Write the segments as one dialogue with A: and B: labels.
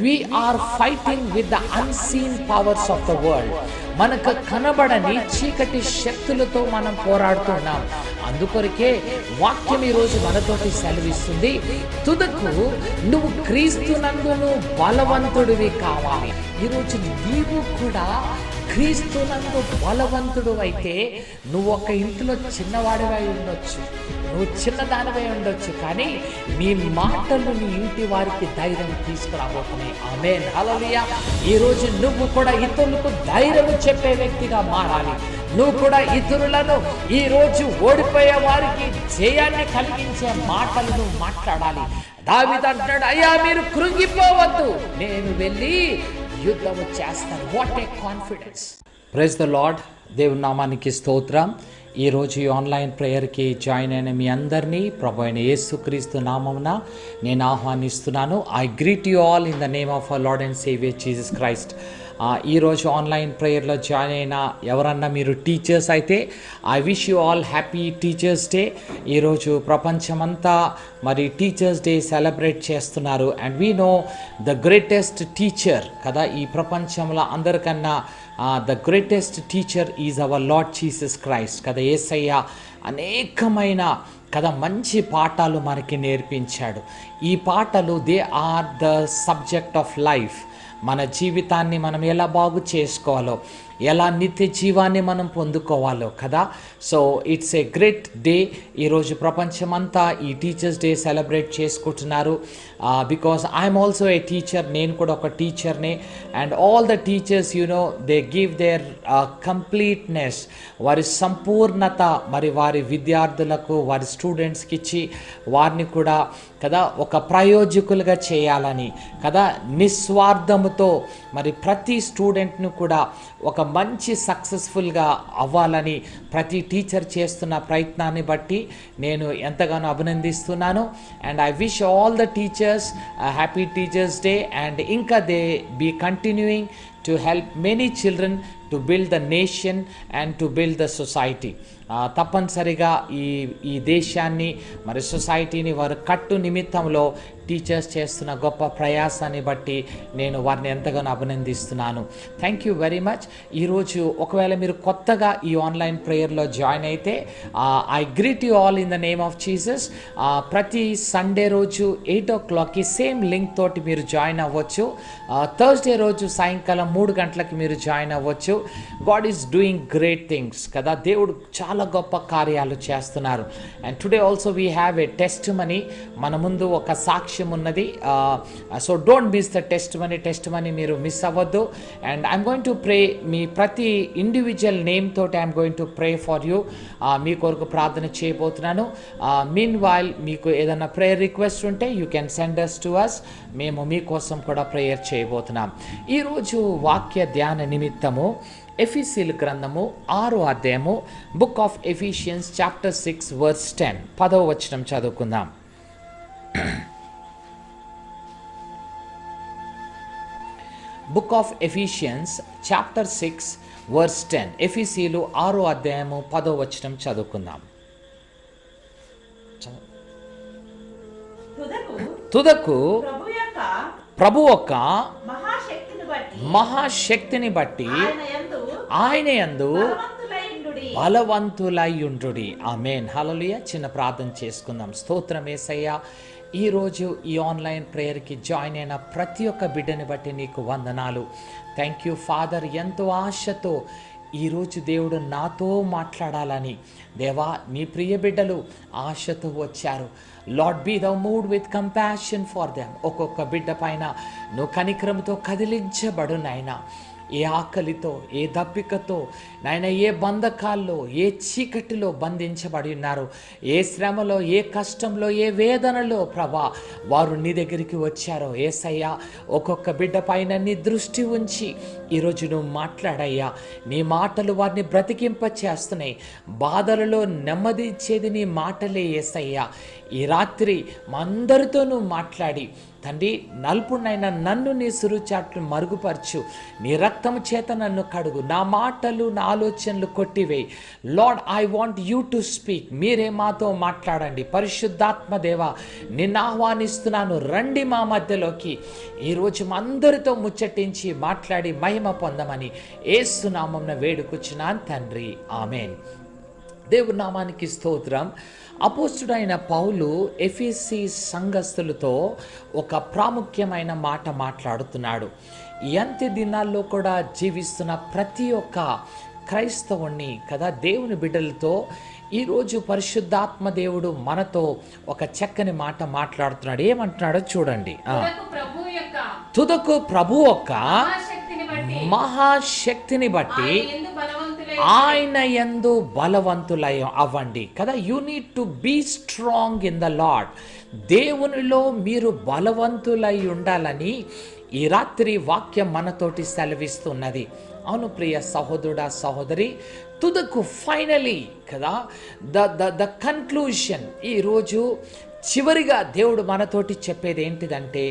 A: we are fighting with the unseen powers of the world. మనకు కనబడని చీకటి శక్తులతో మనం పోరాడుతున్నాం. అందుకొరకే వాక్యం ఈరోజు మనతోటి సెలవిస్తుంది, తుదకు నువ్వు క్రీస్తునందును బలవంతుడివి కావాలి. ఈరోజు నీవు కూడా క్రీస్తునందు బలవంతుడు అయితే, నువ్వు ఒక ఇంట్లో చిన్నవాడివై ఉండొచ్చు, నువ్వు చిన్నదానివై ఉండొచ్చు, కానీ నీ మాటలు నీ ఇంటి వారికి ధైర్యం తీసుకురాబోతున్నాయి. ఆమేన్, హల్లెలూయా. ఈరోజు నువ్వు కూడా ఇతరులకు ధైర్యం చెప్పే వ్యక్తిగా మారాలి. నువ్వు కూడా ఇతరులను ఈరోజు ఓడిపోయే వారికి జయాన్ని కలిగించే మాటలు నువ్వు మాట్లాడాలి. దావీదు అంటాడు, అయ్యా మీరు కృంగిపోవద్దు, నేను వెళ్ళి యుద్ధము చేస్తాను. What a confidence. Praise the Lord. దేవుని నామానికి స్తోత్రం. ఈరోజు ఈ ఆన్లైన్ ప్రేయర్కి జాయిన్ అయిన మీ అందరినీ ప్రభు అయిన యేసుక్రీస్తు నామమున నేను ఆహ్వానిస్తున్నాను. I greet you all in the name of our Lord and saviour Jesus Christ. ఈరోజు ఆన్లైన్ ప్రేయర్లో జాయిన్ అయిన ఎవరన్నా మీరు టీచర్స్ అయితే, I wish you all happy teachers day. ఈరోజు ప్రపంచమంతా మరి టీచర్స్ డే సెలబ్రేట్ చేస్తున్నారు. And we know the greatest teacher కదా, ఈ ప్రపంచంలో అందరికన్నా the greatest teacher is our Lord Jesus Christ కదా. యేసయ్య అనేకమైన కదా మంచి పాఠాలు మనకి నేర్పించాడు. ఈ పాఠాలు they are the subject of life. మన జీవితాన్ని మనం ఎలా బాగు చేసుకోవాలో, ఎలా నిత్య జీవాన్ని మనం పొందుకోవాలో కదా. So it's a great day. ఈరోజు ప్రపంచమంతా ఈ టీచర్స్ డే సెలబ్రేట్ చేసుకుంటున్నారు. Because I'm also a teacher, నేను కూడా ఒక టీచర్నే. And all the teachers they give their completeness, వారి సంపూర్ణత మరి వారి విద్యార్థులకు, వారి స్టూడెంట్స్కి ఇచ్చి వారిని కూడా కదా ఒక ప్రయోజకులుగా చేయాలని కదా, నిస్వార్థముతో మరి ప్రతి స్టూడెంట్ను కూడా ఒక మంచి సక్సెస్ఫుల్గా అవ్వాలని ప్రతి టీచర్ చేస్తున్న ప్రయత్నాన్ని బట్టి నేను ఎంతగానో అభినందిస్తున్నాను. And I wish all the teachers happy teachers day. And ఇంకా they be continuing to help many children to build the nation and to build the society. తప్పనిసరిగా ఈ దేశాన్ని మరి సొసైటీని వారు కట్టు నిమిత్తంలో టీచర్స్ చేస్తున్న గొప్ప ప్రయాసాన్ని బట్టి నేను వారిని ఎంతగానో అభినందిస్తున్నాను. Thank you very much. ఈరోజు ఒకవేళ మీరు కొత్తగా ఈ ఆన్లైన్ ప్రేయర్లో జాయిన్ అయితే, I greet you all in the name of Jesus. ప్రతి సండే రోజు 8 o'clockకి సేమ్ లింక్ తోటి మీరు జాయిన్ అవ్వచ్చు. థర్స్డే రోజు సాయంకాలం 3 గంటలకి మీరు జాయిన్ అవ్వచ్చు. God is doing great things కదా. దేవుడు చాలా గొప్ప కార్యాలు చేస్తున్నారు. And today also we have a testimony. మన ముందు ఒక సాక్ష్యం ఉన్నది. So don't miss the testimony మీరు మిస్ అవ్వద్దు. And I'm going to pray. మీ ప్రతి ఇండివిజువల్ నేమ్ తోటి I'm going to pray for you. మీ కొరకు ప్రార్థన చేయబోతున్నాను. మీన్ వైల్ మీకు ఏదైనా ప్రేయర్ రిక్వెస్ట్ ఉంటే you can send us to అస్. మేము మీకోసం కూడా ప్రేయర్ చేయబోతున్నాం. ఈరోజు వాక్య ధ్యాన నిమిత్తము ఎఫీసీయుల గ్రంథము 6వ అధ్యాయము, book of Ephesians chapter 6 verse 10, 10వ వచనం చదువుకుందాం. Book of Ephesians chapter 6 verse 10, ఎఫీసీయులు 6వ అధ్యాయము 10వ వచనం చదువుకుందాం. తుదకు ప్రభు యొక్క మహాశక్తిని బట్టి ఆయన యందు బలవంతులైయుండుడి. ఆమేన్, హల్లెలూయా. చిన్న ప్రార్థన చేసుకుందాం. స్తోత్రం యేసయ్యా. ఈరోజు ఈ ఆన్లైన్ ప్రేయర్కి జాయిన్ అయిన ప్రతి ఒక్క బిడ్డని బట్టి నీకు వందనాలు. Thank you father. ఎంతో ఆశతో ఈరోజు దేవుడు నాతో మాట్లాడాలని దేవా నీ ప్రియ బిడ్డలు ఆశతో వచ్చారు. Lord be thou moved with compassion for them. ఒక్కొక్క బిడ్డ పైన నువ్వు కనికరంతో కదిలించబడు నాయనా. ఏ ఆకలితో, ఏ దప్పికతో నాయన, ఏ బంధకాల్లో, ఏ చీకటిలో బంధించబడి ఉన్నారు, ఏ శ్రమలో, ఏ కష్టంలో, ఏ వేదనలో ప్రభా వారు నీ దగ్గరికి వచ్చారో యేసయ్యా, ఒక్కొక్క బిడ్డ పైన నీ దృష్టి ఉంచి ఈరోజు నువ్వు మాట్లాడయ్యా, నీ మాటలు వారిని బ్రతికింప చేస్తున్నాయి. బాధలలో నెమ్మది ఇచ్చేది నీ మాటలే యేసయ్యా. ఈ రాత్రి మా అందరితో నువ్వు మాట్లాడి తండ్రి, నలుపునైనా నన్ను నీ సురుచాట్లు మరుగుపరచు, నీ రక్తము చేత నన్ను కడుగు, నా మాటలు నా ఆలోచనలు కొట్టివేయి. Lord, I want you to speak. మీరే మాతో మాట్లాడండి. పరిశుద్ధాత్మ దేవా, నిన్ను ఆహ్వానిస్తున్నాను, రండి మా మధ్యలోకి. ఈరోజు మా అందరితో ముచ్చటించి మాట్లాడి మహిమ పొందమని యేసు నామమున వేడుకొచ్చున్నాను తండ్రి, ఆమేన్. దేవుని నామానికి స్తోత్రం. అపోస్తుడైన పౌలు ఎఫెసీ సంఘస్థులతో ఒక ప్రాముఖ్యమైన మాట మాట్లాడుతున్నాడు. ఈ అంత్య దినాల్లో కూడా జీవిస్తున్న ప్రతి ఒక్క క్రైస్తవుణ్ణి కదా, దేవుని బిడ్డలతో ఈరోజు పరిశుద్ధాత్మ దేవుడు మనతో ఒక చక్కని మాట మాట్లాడుతున్నాడు. ఏమంటున్నాడో చూడండి. తుదకు ప్రభు యొక్క మహాశక్తిని బట్టి ఆయన యందు బలవంతులై అవ్వండి కదా. You need to be strong in the Lord. దేవునిలో మీరు బలవంతులై ఉండాలని ఈ రాత్రి వాక్యం మనతోటి సెలవిస్తున్నది. అవును ప్రియ సహోదరుడా, సహోదరి, తుదకు ఫైనలీ కదా, ద కన్క్లూషన్. ఈరోజు చివరిగా దేవుడు మనతోటి చెప్పేది ఏంటిదంటే,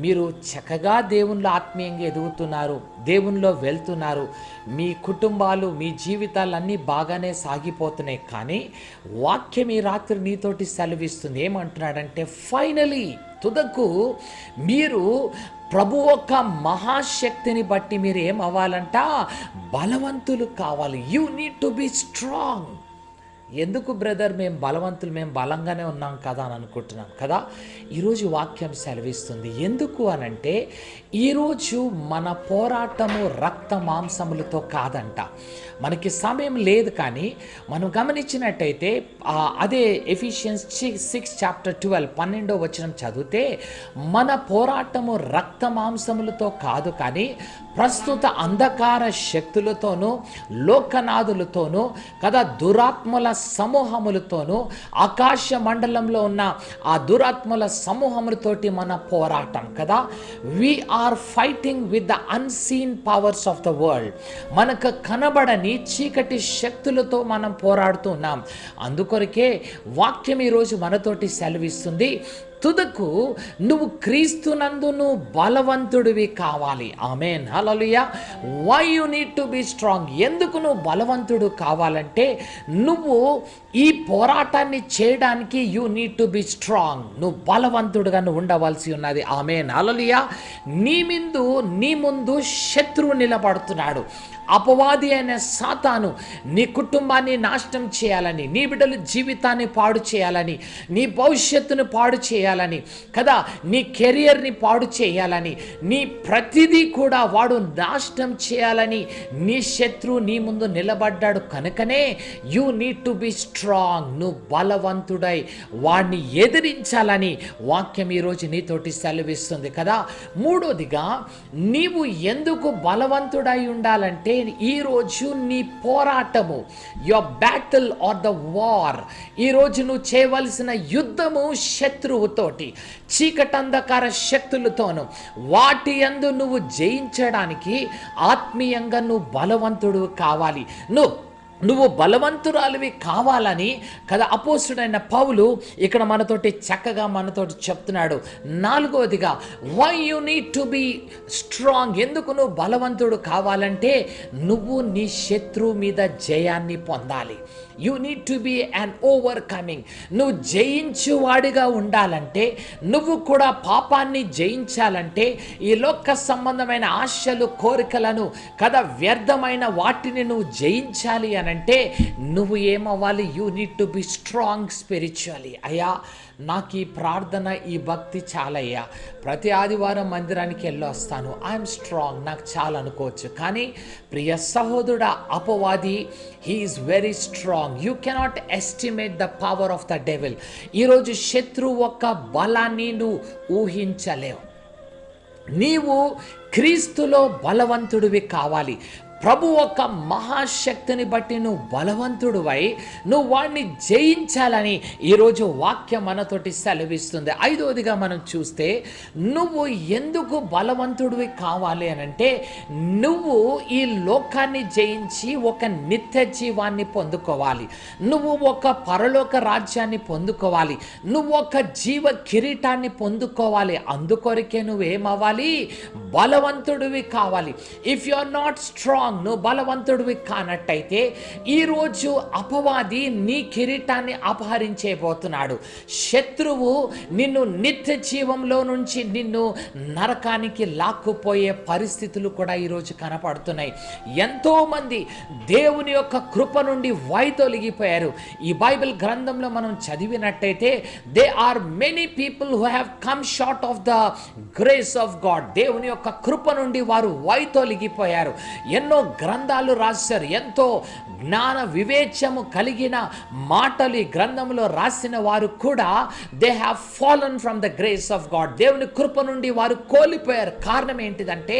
A: మీరు చక్కగా దేవునిలో ఆత్మీయంగా ఎదుగుతున్నారు, దేవునిలో వెళ్తున్నారు, మీ కుటుంబాలు మీ జీవితాలన్నీ బాగానే సాగిపోతున్నాయి. కానీ వాక్యం ఈ రాత్రి నీతోటి సెలవిస్తుంది. ఏమంటున్నాడంటే, ఫైనలీ తుదకు మీరు ప్రభు యొక్క మహాశక్తిని బట్టి మీరు ఏం అవ్వాలంట? బలవంతులు కావాలి. You need to be strong. ఎందుకు బ్రదర్ మేము బలవంతులు, మేము బలంగానే ఉన్నాం కదా అని అనుకుంటున్నాం కదా. ఈరోజు వాక్యం సెలవిస్తుంది. ఎందుకు అనంటే, ఈరోజు మన పోరాటము రక్త మాంసములతో కాదంట. మనకి సమయం లేదు, కానీ మనం గమనించినట్టయితే అదే ఎఫిషియన్స్ 6:12 12వ వచనం చదివితే, మన పోరాటము రక్త మాంసములతో కాదు, కానీ ప్రస్తుత అంధకార శక్తులతోనూ లోకనాథులతోనూ కదా, దురాత్మల సమూహములతోనూ, ఆకాశ మండలంలో ఉన్న ఆ దురాత్మల సమూహములతోటి మన పోరాటం కదా. We're fighting with the unseen powers of the world. మనకు కనబడని చీకటి శక్తులతో మనం పోరాడుతున్నాం. అందుకొరకే వాక్యం ఈరోజు మనతోటి సెలవిస్తుంది, తుదకు నువ్వు క్రీస్తునందును బలవంతుడివి కావాలి. ఆమేన్, హల్లెలూయా. Why you need to be strong. ఎందుకు నువ్వు బలవంతుడు కావాలంటే, నువ్వు ఈ పోరాటాన్ని చేయడానికి you need to be strong. నువ్వు బలవంతుడుగా నువ్వు ఉండవలసి ఉన్నది. ఆమేన్, హల్లెలూయా. నీ ముందు శత్రువు నిలబడుతున్నాడు. అపవాది అయిన సాతాను నీ కుటుంబాన్ని నాశనం చేయాలని, నీ బిడ్డల జీవితాన్ని పాడు చేయాలని, నీ భవిష్యత్తును పాడు చేయాలని కదా, నీ కెరియర్ని పాడు చేయాలని, నీ ప్రతిదీ కూడా వాడు నాశనం చేయాలని నీ శత్రువు నీ ముందు నిలబడ్డాడు. కనుకనే you need to be strong. నువ్వు బలవంతుడై వాడిని ఎదిరించాలని వాక్యం ఈరోజు నీతోటి సెలవిస్తుంది కదా. మూడోదిగా, నీవు ఎందుకు బలవంతుడై ఉండాలంటే, ఈరోజు నీ పోరాటము, your battle are the war, ఈరోజు నువ్వు చేయవలసిన యుద్ధము శత్రువుతోటి, చీకటంధకార శక్తులతోను, వాటి యందు నువ్వు జయించడానికి ఆత్మీయంగా నువ్వు బలవంతుడు కావాలి. నువ్వు బలవంతురాలివి కావాలని కదా అపోస్తుడైన పౌలు ఇక్కడ మనతోటి చక్కగా మనతోటి చెప్తున్నాడు. నాలుగవదిగా, why you need to be strong. ఎందుకు నువ్వు బలవంతుడు కావాలంటే, నువ్వు నీ శత్రువు మీద జయాన్ని పొందాలి. You need to be an overcoming. నువ్వు జయించువాడిగా ఉండాలంటే, నువ్వు కూడా పాపాన్ని జయించాలంటే, ఈ లోక సంబంధమైన ఆశలు కోరికలను కదా, వ్యర్థమైన వాటిని నువ్వు జయించాలి అనంటే నువ్వు ఏమవ్వాలి? You need to be strong spiritually. అయ్యా, నాకు ఈ ప్రార్థన, ఈ భక్తి చాలయ్యా, ప్రతి ఆదివారం మందిరానికి వెళ్ళొస్తాను, ఐఎమ్ స్ట్రాంగ్, నాకు చాలా అనుకోవచ్చు. కానీ ప్రియ సహోదరుడా, అపవాది he is very strong. You cannot estimate the power of the devil. ఈరోజు శత్రువు యొక్క బలాన్ని నువ్వు ఊహించలేవు. నీవు క్రీస్తులో బలవంతుడివి కావాలి. ప్రభు ఒక మహాశక్తిని బట్టి నువ్వు బలవంతుడివై నువ్వు వాడిని జయించాలని ఈరోజు వాక్యం మనతోటి సెలవిస్తుంది. ఐదవదిగా మనం చూస్తే, నువ్వు ఎందుకు బలవంతుడివి కావాలి అనంటే, నువ్వు ఈ లోకాన్ని జయించి ఒక నిత్య జీవాన్ని పొందుకోవాలి, నువ్వు ఒక పరలోక రాజ్యాన్ని పొందుకోవాలి, నువ్వు ఒక జీవ కిరీటాన్ని పొందుకోవాలి. అందుకొరకే నువ్వేమవ్వాలి? బలవంతుడివి కావాలి. If you are not strong, నువ్వు బలవంతుడివి కానట్టయితే ఈరోజు అపవాది నీ కిరీటాన్ని అపహరించేపోతున్నాడు. శత్రువు నిన్ను నిత్య జీవంలో నుంచి నిన్ను నరకానికి లాక్కుపోయే పరిస్థితులు కూడా ఈరోజు కనపడుతున్నాయి. ఎంతోమంది దేవుని యొక్క కృప నుండి వైదొలిగిపోయారు. ఈ బైబిల్ గ్రంథంలో మనం చదివినట్టయితే, there are many people who have come short of the grace of God. దేవుని యొక్క కృప నుండి వారు వైదొలిగిపోయారు. ఎన్నో గ్రంథాలు రాశారు, ఎంతో జ్ఞాన వివేచము కలిగిన మాటలు ఈ గ్రంథంలో రాసిన వారు కూడా they have fallen from the grace of God. దేవుని కృప నుండి వారు కోల్పోయారు. కారణం ఏంటిదంటే,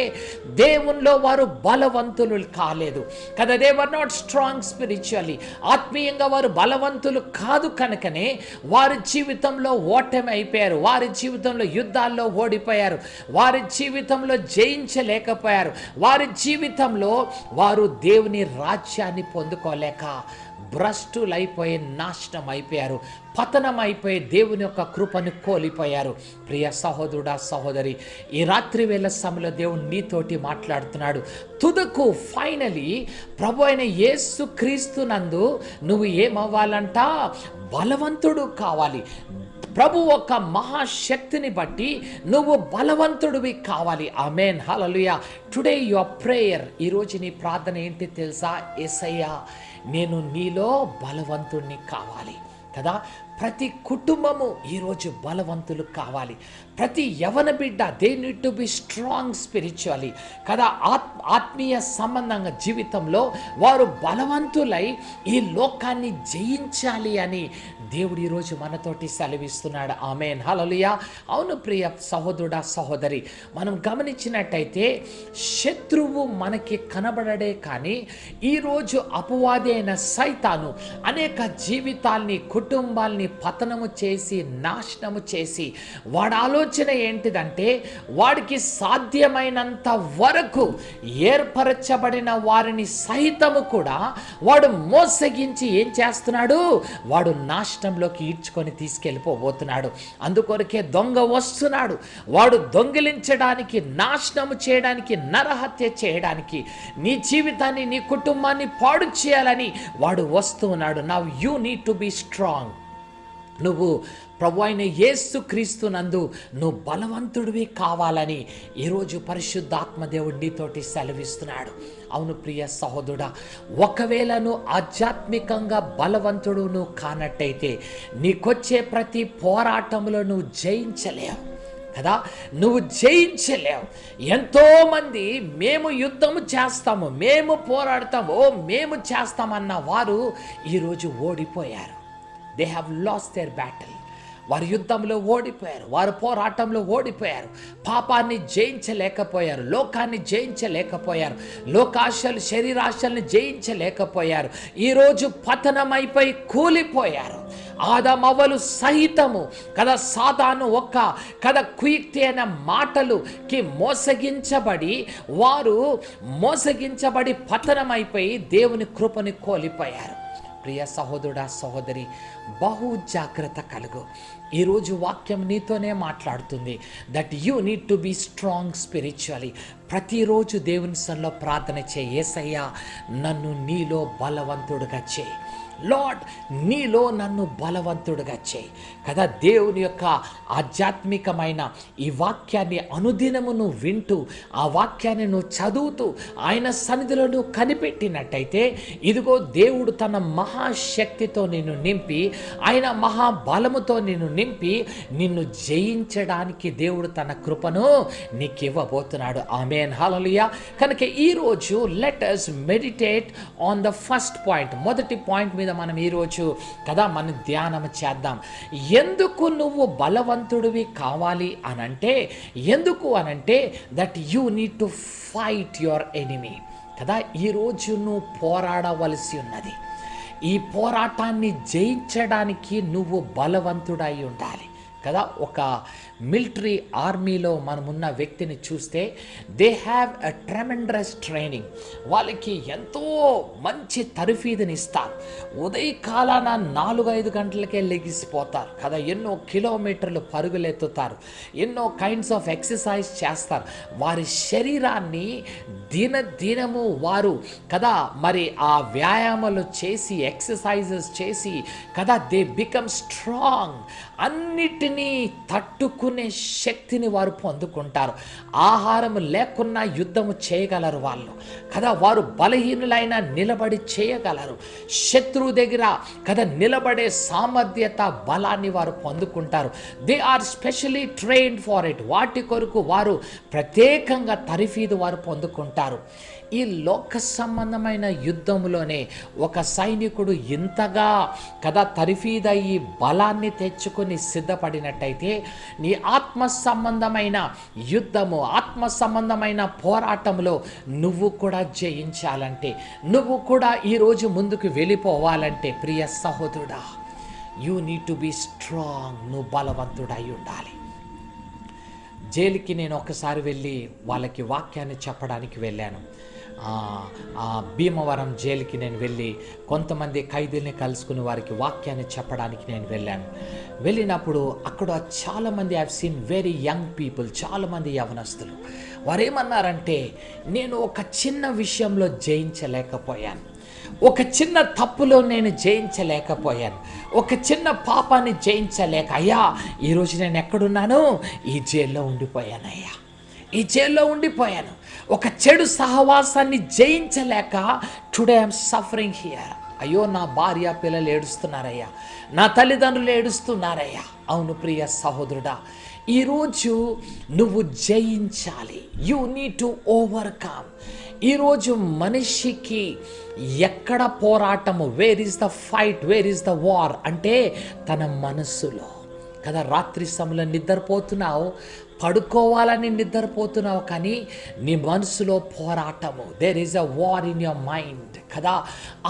A: దేవునిలో వారు బలవంతులు కాలేదు కదా. They were not strong spiritually. ఆత్మీయంగా వారు బలవంతులు కాదు కనుకనే వారి జీవితంలో ఓటమి అయిపోయారు, వారి జీవితంలో యుద్ధాల్లో ఓడిపోయారు, వారి జీవితంలో జయించలేకపోయారు, వారి జీవితంలో వారు దేవుని రాజ్యాన్ని పొందుకోలేక భ్రష్టులైపోయి నాశనం అయిపోయారు, పతనం అయిపోయి దేవుని యొక్క కృపను కోల్పోయారు. ప్రియ సహోదరుడా, సహోదరి, ఈ రాత్రి వేళ సమయంలో దేవుడు నీతోటి మాట్లాడుతున్నాడు. తుదకు ఫైనలీ ప్రభు అయిన యేసు క్రీస్తు నందు నువ్వు ఏమవ్వాలంట? బలవంతుడు కావాలి. ప్రభు ఒక మహాశక్తిని బట్టి నువ్వు బలవంతుడివి కావాలి. ఆమేన్, హల్లెలూయా. టుడే యువర్ ప్రేయర్, ఈరోజు నీ ప్రార్థన ఏంటి తెలుసా? యేసయ్యా, నేను నీలో బలవంతుడిని కావాలి కదా. ప్రతి కుటుంబము ఈరోజు బలవంతులు కావాలి. ప్రతి యవన బిడ్డ they need to be strong spiritually కదా. ఆత్మీయ సంబంధంగా జీవితంలో వారు బలవంతులై ఈ లోకాన్ని జయించాలి అని దేవుడు ఈరోజు మనతోటి సెలవిస్తున్నాడు. ఆమేన్, హల్లెలూయా. అవును ప్రియ సహోదరుడా, సహోదరి, మనం గమనించినట్టయితే శత్రువు మనకి కనబడడే కానీ ఈరోజు అపవాది అయిన సైతాను అనేక జీవితాల్ని, కుటుంబాల్ని పతనము చేసి నాశనము చేసి, వాడి ఆలోచన ఏంటిదంటే, వాడికి సాధ్యమైనంత వరకు ఏర్పరచబడిన వారిని సహితము కూడా వాడు మోసగించి ఏం చేస్తున్నాడు? వాడు నాశనంలోకి ఈడ్చుకొని తీసుకెళ్ళిపోబోతున్నాడు. అందుకొరకే దొంగ వస్తున్నాడు. వాడు దొంగిలించడానికి, నాశనము చేయడానికి, నరహత్య చేయడానికి, నీ జీవితాన్ని, నీ కుటుంబాన్ని పాడు చేయాలని వాడు వస్తూ ఉన్నాడు. Now you need to be strong. నువ్వు ప్రభు అయిన యేసు క్రీస్తు నందు నువ్వు బలవంతుడివి కావాలని ఈరోజు పరిశుద్ధాత్మ దేవుడు నీతోటి సెలవిస్తున్నాడు. అవును ప్రియ సహోదరుడా, ఒకవేళ నువ్వు ఆధ్యాత్మికంగా బలవంతుడు నువ్వు కానట్టయితే నీకొచ్చే ప్రతి పోరాటంలో నువ్వు జయించలేవు కదా. నువ్వు జయించలేవు. ఎంతోమంది మేము యుద్ధము చేస్తాము, మేము పోరాడతాము, మేము చేస్తామన్న వారు ఈరోజు ఓడిపోయారు. They have lost their battle. వారు యుద్ధంలో ఓడిపోయారు, వారు పోరాటంలో ఓడిపోయారు, పాపాన్ని జయించలేకపోయారు, లోకాన్ని జయించలేకపోయారు, లోకాశలు, శరీరాశల్ని జయించలేకపోయారు. ఈరోజు పతనమైపోయి కూలిపోయారు. ఆదామవ్వలు సహితము కదా సాతాను ఒక్క కదా కుయుక్తి అయిన మాటలుకి మోసగించబడి పతనమైపోయి దేవుని కృపని కోల్పోయారు. ప్రియ సహోదరుడా, సహోదరి, బహు జాగ్రత్త కలుగు. ఈరోజు వాక్యం నీతోనే మాట్లాడుతుంది. That you need to be strong spiritually. ప్రతిరోజు దేవుని సన్నిధిలో ప్రార్థన చేయి. యేసయ్యా, నన్ను నీలో బలవంతుడుగా చేయి. లార్డ్, నీలో నన్ను బలవంతుడుగా చేయి కదా. దేవుని యొక్క ఆధ్యాత్మికమైన ఈ వాక్యాన్ని అనుదినము నువ్వు వింటూ, ఆ వాక్యాన్ని నువ్వు చదువుతూ, ఆయన సన్నిధిలో నువ్వు కనిపెట్టినట్టయితే, ఇదిగో దేవుడు తన మహాశక్తితో నిన్ను నింపి, ఆయన మహాబలముతో నిన్ను నింపి, నిన్ను జయించడానికి దేవుడు తన కృపను నీకు ఇవ్వబోతున్నాడు. ఆమేన్, హల్లెలూయా. కనుక ఈరోజు let us meditate on the first point. మొదటి పాయింట్ మీద మనం ఈరోజు కదా మనం ధ్యానం చేద్దాం. ఎందుకు నువ్వు బలవంతుడివి కావాలి అనంటే, ఎందుకు అనంటే that you need to fight your enemy కదా. ఈరోజు నువ్వు పోరాడవలసి ఉన్నది. ఈ పోరాటాన్ని జయించడానికి నువ్వు బలవంతుడై ఉండాలి కదా. ఒక మిలిటరీ ఆర్మీలో మనమున్న వ్యక్తిని చూస్తే they have a tremendous training. వాళ్ళకి ఎంతో మంచి తరఫీదుని ఇస్తారు. ఉదయకాలాన 4-5 గంటలకే లెగిసిపోతారు కదా. ఎన్నో కిలోమీటర్లు పరుగులెత్తుతారు, ఎన్నో కైండ్స్ ఆఫ్ ఎక్సర్సైజ్ చేస్తారు. వారి శరీరాన్ని దినము వారు కదా మరి ఆ వ్యాయామాలు చేసి ఎక్సర్సైజెస్ చేసి కదా దే బికమ్ స్ట్రాంగ్. అన్నిటినీ తట్టుకునే శక్తిని వారు పొందుకుంటారు. ఆహారం లేకున్నా యుద్ధము చేయగలరు వాళ్ళు కదా. వారు బలహీనులైన నిలబడి చేయగలరు. శత్రువు దగ్గర కదా నిలబడే సామర్థ్యత బలాన్ని వారు పొందుకుంటారు. They are specially trained for it. వాటి కొరకు వారు ప్రత్యేకంగా తరఫీదు వారు పొందుకుంటారు. ఈ లోక సంబంధమైన యుద్ధంలోనే ఒక సైనికుడు ఇంతగా కదా తరఫీదయ్యి బలాన్ని తెచ్చుకొని సిద్ధపడినట్టయితే నీ ఆత్మ సంబంధమైన యుద్ధము, ఆత్మ సంబంధమైన పోరాటంలో నువ్వు కూడా జయించాలంటే, నువ్వు కూడా ఈరోజు ముందుకు వెళ్ళిపోవాలంటే ప్రియ సహోదరుడా, you need to be strong. నువ్వు బలవంతుడై ఉండాలి. జైలుకి నేను ఒకసారి వెళ్ళి వాళ్ళకి వాక్యాన్ని చెప్పడానికి వెళ్ళాను. భీమవరం జైలుకి నేను వెళ్ళి కొంతమంది ఖైదీల్ని కలుసుకుని వారికి వాక్యాన్ని చెప్పడానికి నేను వెళ్ళాను. వెళ్ళినప్పుడు అక్కడ చాలామంది I have seen very young people, చాలామంది యవనస్తులు. వారేమన్నారంటే, నేను ఒక చిన్న విషయంలో జయించలేకపోయాను, ఒక చిన్న తప్పులో నేను జయించలేకపోయాను, ఒక చిన్న పాపాన్ని జయించలేక అయ్యా ఈరోజు నేను ఎక్కడున్నాను, ఈ జైల్లో ఉండిపోయాను అయ్యా, ఈ జైల్లో ఉండిపోయాను. ఒక చెడు సహవాసాన్ని జయించలేక టుడే ఐఎమ్ సఫరింగ్ హియర్. అయ్యో నా భార్య పిల్లలు ఏడుస్తున్నారయ్యా, నా తల్లిదండ్రులు ఏడుస్తున్నారయ్యా. అవును ప్రియ సహోదరుడా, ఈరోజు నువ్వు జయించాలి. You need to overcome. ఈరోజు మనిషికి ఎక్కడ పోరాటము, where is the fight, where is the war అంటే తన మనస్సులో కదా. రాత్రి సమయంలో నిద్రపోతున్నావు, పడుకోవాలని నిద్రపోతున్నావు, కానీ నీ మనసులో పోరాటము. There is a war in your mind కదా.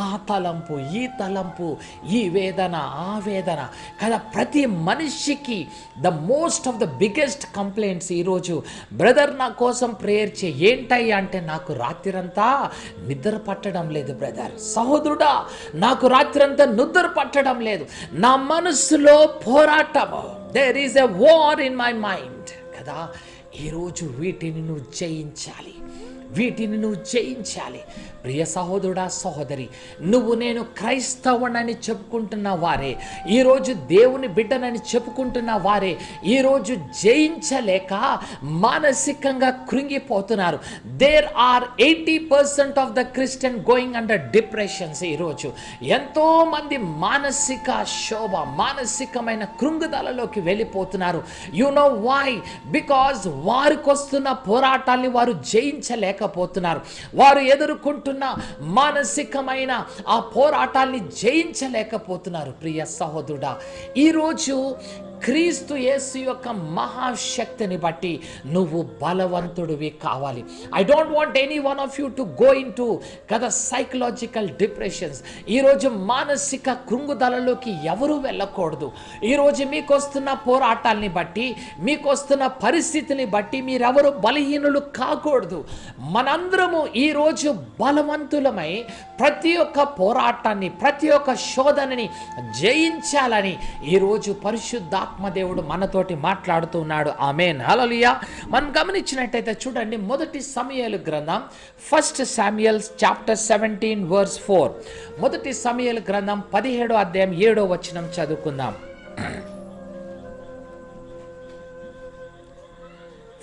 A: ఆ తలంపు, ఈ తలంపు, ఈ వేదన, ఆ వేదన కదా. ప్రతి మనిషికి the most of the biggest complaints ఈరోజు, బ్రదర్ నా కోసం ప్రేయర్ చేయి. ఏంటయ్యా అంటే, నాకు రాత్రంతా నిద్ర పట్టడం లేదు బ్రదర్. సహోదరుడా, నాకు రాత్రంతా నిద్ర పట్టడం లేదు, నా మనసులో పోరాటము. There is a war in my mind కదా. ఈరోజు వీటిని నువ్వు జయించాలి, వీటిని నువ్వు జయించాలి. ప్రియ సహోదరుడా, సహోదరి, నువ్వు నేను క్రైస్తవునని చెప్పుకుంటున్న వారే, ఈరోజు దేవుని బిడ్డనని చెప్పుకుంటున్న వారే ఈరోజు జయించలేక మానసికంగా కృంగిపోతున్నారు. There are 80% of the Christian going under depressions. ఈరోజు ఎంతోమంది మానసిక శోభ, మానసికమైన కృంగుదలలోకి వెళ్ళిపోతున్నారు. You know why? బికాజ్ వారికి వస్తున్న పోరాటాన్ని వారు జయించలేకపోతున్నారు. వారు ఎదుర్కొంటున్న మానసికమైన ఆ పోరాటాన్ని జయించలేకపోతున్నారు. ప్రియ సహోదరుడా, ఈరోజు క్రీస్తు యేసు యొక్క మహాశక్తిని బట్టి నువ్వు బలవంతుడివి కావాలి. I don't want any one of you to go in to కదా సైకలాజికల్ డిప్రెషన్స్. ఈరోజు మానసిక కృంగుదలలోకి ఎవరు వెళ్ళకూడదు. ఈరోజు మీకు వస్తున్న పోరాటాల్ని బట్టి, మీకు వస్తున్న పరిస్థితిని బట్టి మీరెవరు బలహీనులు కాకూడదు. మనందరము ఈరోజు బలవంతులమై ప్రతి ఒక్క పోరాటాన్ని, ప్రతి ఒక్క శోధనని జయించాలని ఈరోజు పరిశుద్ధ ఆత్మదేవుడు మనతోటి మాట్లాడుతూ ఉన్నాడు. ఆమేన్, హల్లెలూయా. మనం గమనించినట్టయితే చూడండి, మొదటి సమూయేలు గ్రంథం 1 Samuel chapter 17 verse 4. మొదటి సమూయేలు గ్రంథం 17వ అధ్యాయం 7వ వచనం చదువుకుందాం.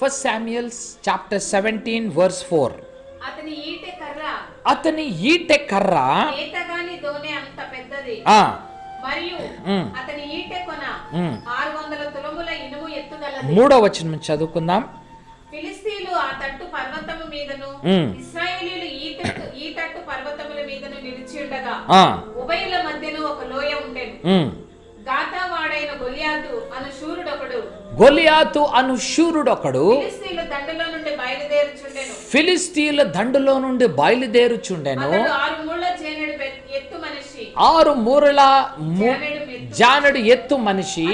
A: 1 Samuel chapter 17 verse 4. అతని ఈటె కర్ర
B: ఏతగాని దోనె అంత పెద్దది, మరియు అతని ఈటె కొన 600 తులముల ఇనుము ఎత్తుగలది.
A: 3వ వచనం చదువుకుందాం.
B: ఫిలిస్తీయులు ఆ తట్టు పర్వతము మీదను, ఇశ్రాయేలీయులు ఈ తట్టు పర్వతముల మీదను నిలిచి ఉండగా ఉభయుల మధ్యను ఒక లోయ ఉండెను. గాతావాడైన గొలియాతు అను శూరుడొకడు
A: ఫిలిస్తీయుల
B: దండులో నుండి బయలుదేరుచుండెను.
A: ఫిలిస్తీన్ల దండులో నుండి బయలుదేరుచుండెను.
B: అతడు 6 మూళ్ళ జానెడు ఎత్తు మనిషి,
A: 6 మూరల జానడు
B: జానెడు
A: ఎత్తు మనిషి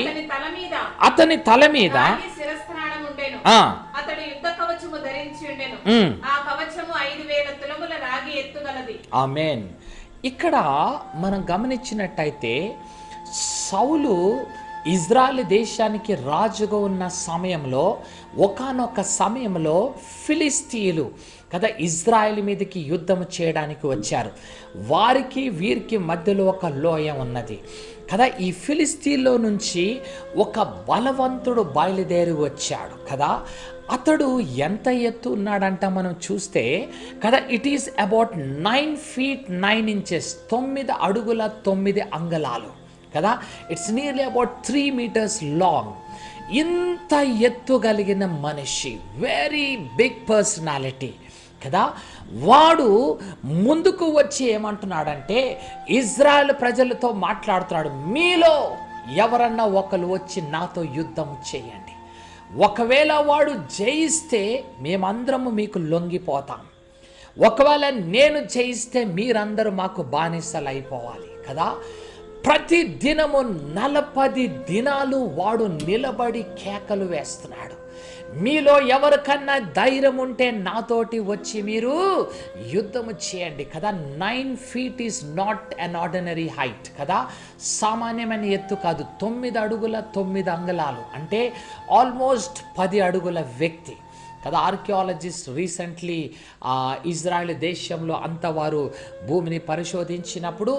B: అతని తల మీద
A: రాగి
B: శిరస్త్రాణం ఉండెను.
A: ఆ
B: అతడు యుద్ధ కవచము ధరించి ఉండెను.
A: ఉమ్.
B: ఆ కవచము 5,000 తులముల రాగి ఎత్తు గలది.
A: ఆమేన్. ఇక్కడ మనం గమనించినట్టయితే సౌలు ఇజ్రాయెల్ దేశానికి రాజుగా ఉన్న సమయంలో ఒకానొక సమయంలో ఫిలిస్తీయులు కదా ఇజ్రాయెల్ మీదకి యుద్ధం చేయడానికి వచ్చారు. వారికి వీరికి మధ్యలో ఒక లోయ ఉన్నది కదా. ఈ ఫిలిస్తీన్లో నుంచి ఒక బలవంతుడు బయలుదేరి వచ్చాడు కదా. అతడు ఎంత ఎత్తు ఉన్నాడంట మనం చూస్తే కదా, it is about 9 feet 9 inches, 9 అడుగుల 9 అంగుళాలు కదా. It's nearly about 3 meters long. ఇంత ఎత్తు కలిగిన మనిషి, వెరీ బిగ్ పర్సనాలిటీ కదా. వాడు ముందుకు వచ్చి ఏమంటున్నాడంటే ఇజ్రాయెల్ ప్రజలతో మాట్లాడుతున్నాడు, మీలో ఎవరన్నా ఒకరు వచ్చి నాతో యుద్ధం చేయండి. ఒకవేళ వాడు జయిస్తే మేమందరము మీకు లొంగిపోతాం, ఒకవేళ నేను జయిస్తే మీరందరూ మాకు బానిసలు అయిపోవాలి కదా. ప్రతి దినము 40 దినాలు వాడు నిలబడి కేకలు వేస్తున్నాడు, మీలో ఎవరికన్నా ధైర్యం ఉంటే నాతోటి వచ్చి మీరు యుద్ధము చేయండి కదా. 9 feet is not an ordinary height కదా, సామాన్యమైన ఎత్తు కాదు. 9 అడుగుల 9 అంగుళాలు అంటే ఆల్మోస్ట్ 10 అడుగుల వ్యక్తి కదా. ఆర్కియాలజిస్ట్ రీసెంట్లీ ఇజ్రాయెల్ దేశంలో అంత వారు భూమిని పరిశోధించినప్పుడు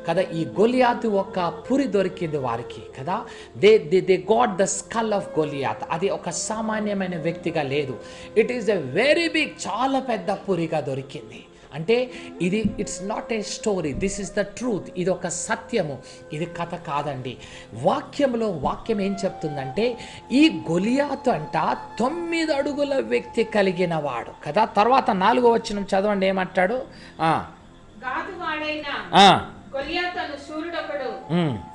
A: కదా ఈ గొలియాతు ఒక పురి దొరికింది వారికి కదా. They got the skull of Goliath. అది ఒక సామాన్యమైన వ్యక్తిగా లేదు, it is a very big, చాలా పెద్ద పురిగా దొరికింది. అంటే ఇది it's not a story, this is the truth. ఇది ఒక సత్యము, ఇది కథ కాదండి. వాక్యం ఏం చెప్తుందంటే ఈ గొలియాతు అంట 9 అడుగుల వ్యక్తి కలిగిన వాడు కదా. తర్వాత 4వ వచనం చదవండి, ఏమంటాడు?
B: గాదు వాడైన గొలియాతు అను శూరుడొకడు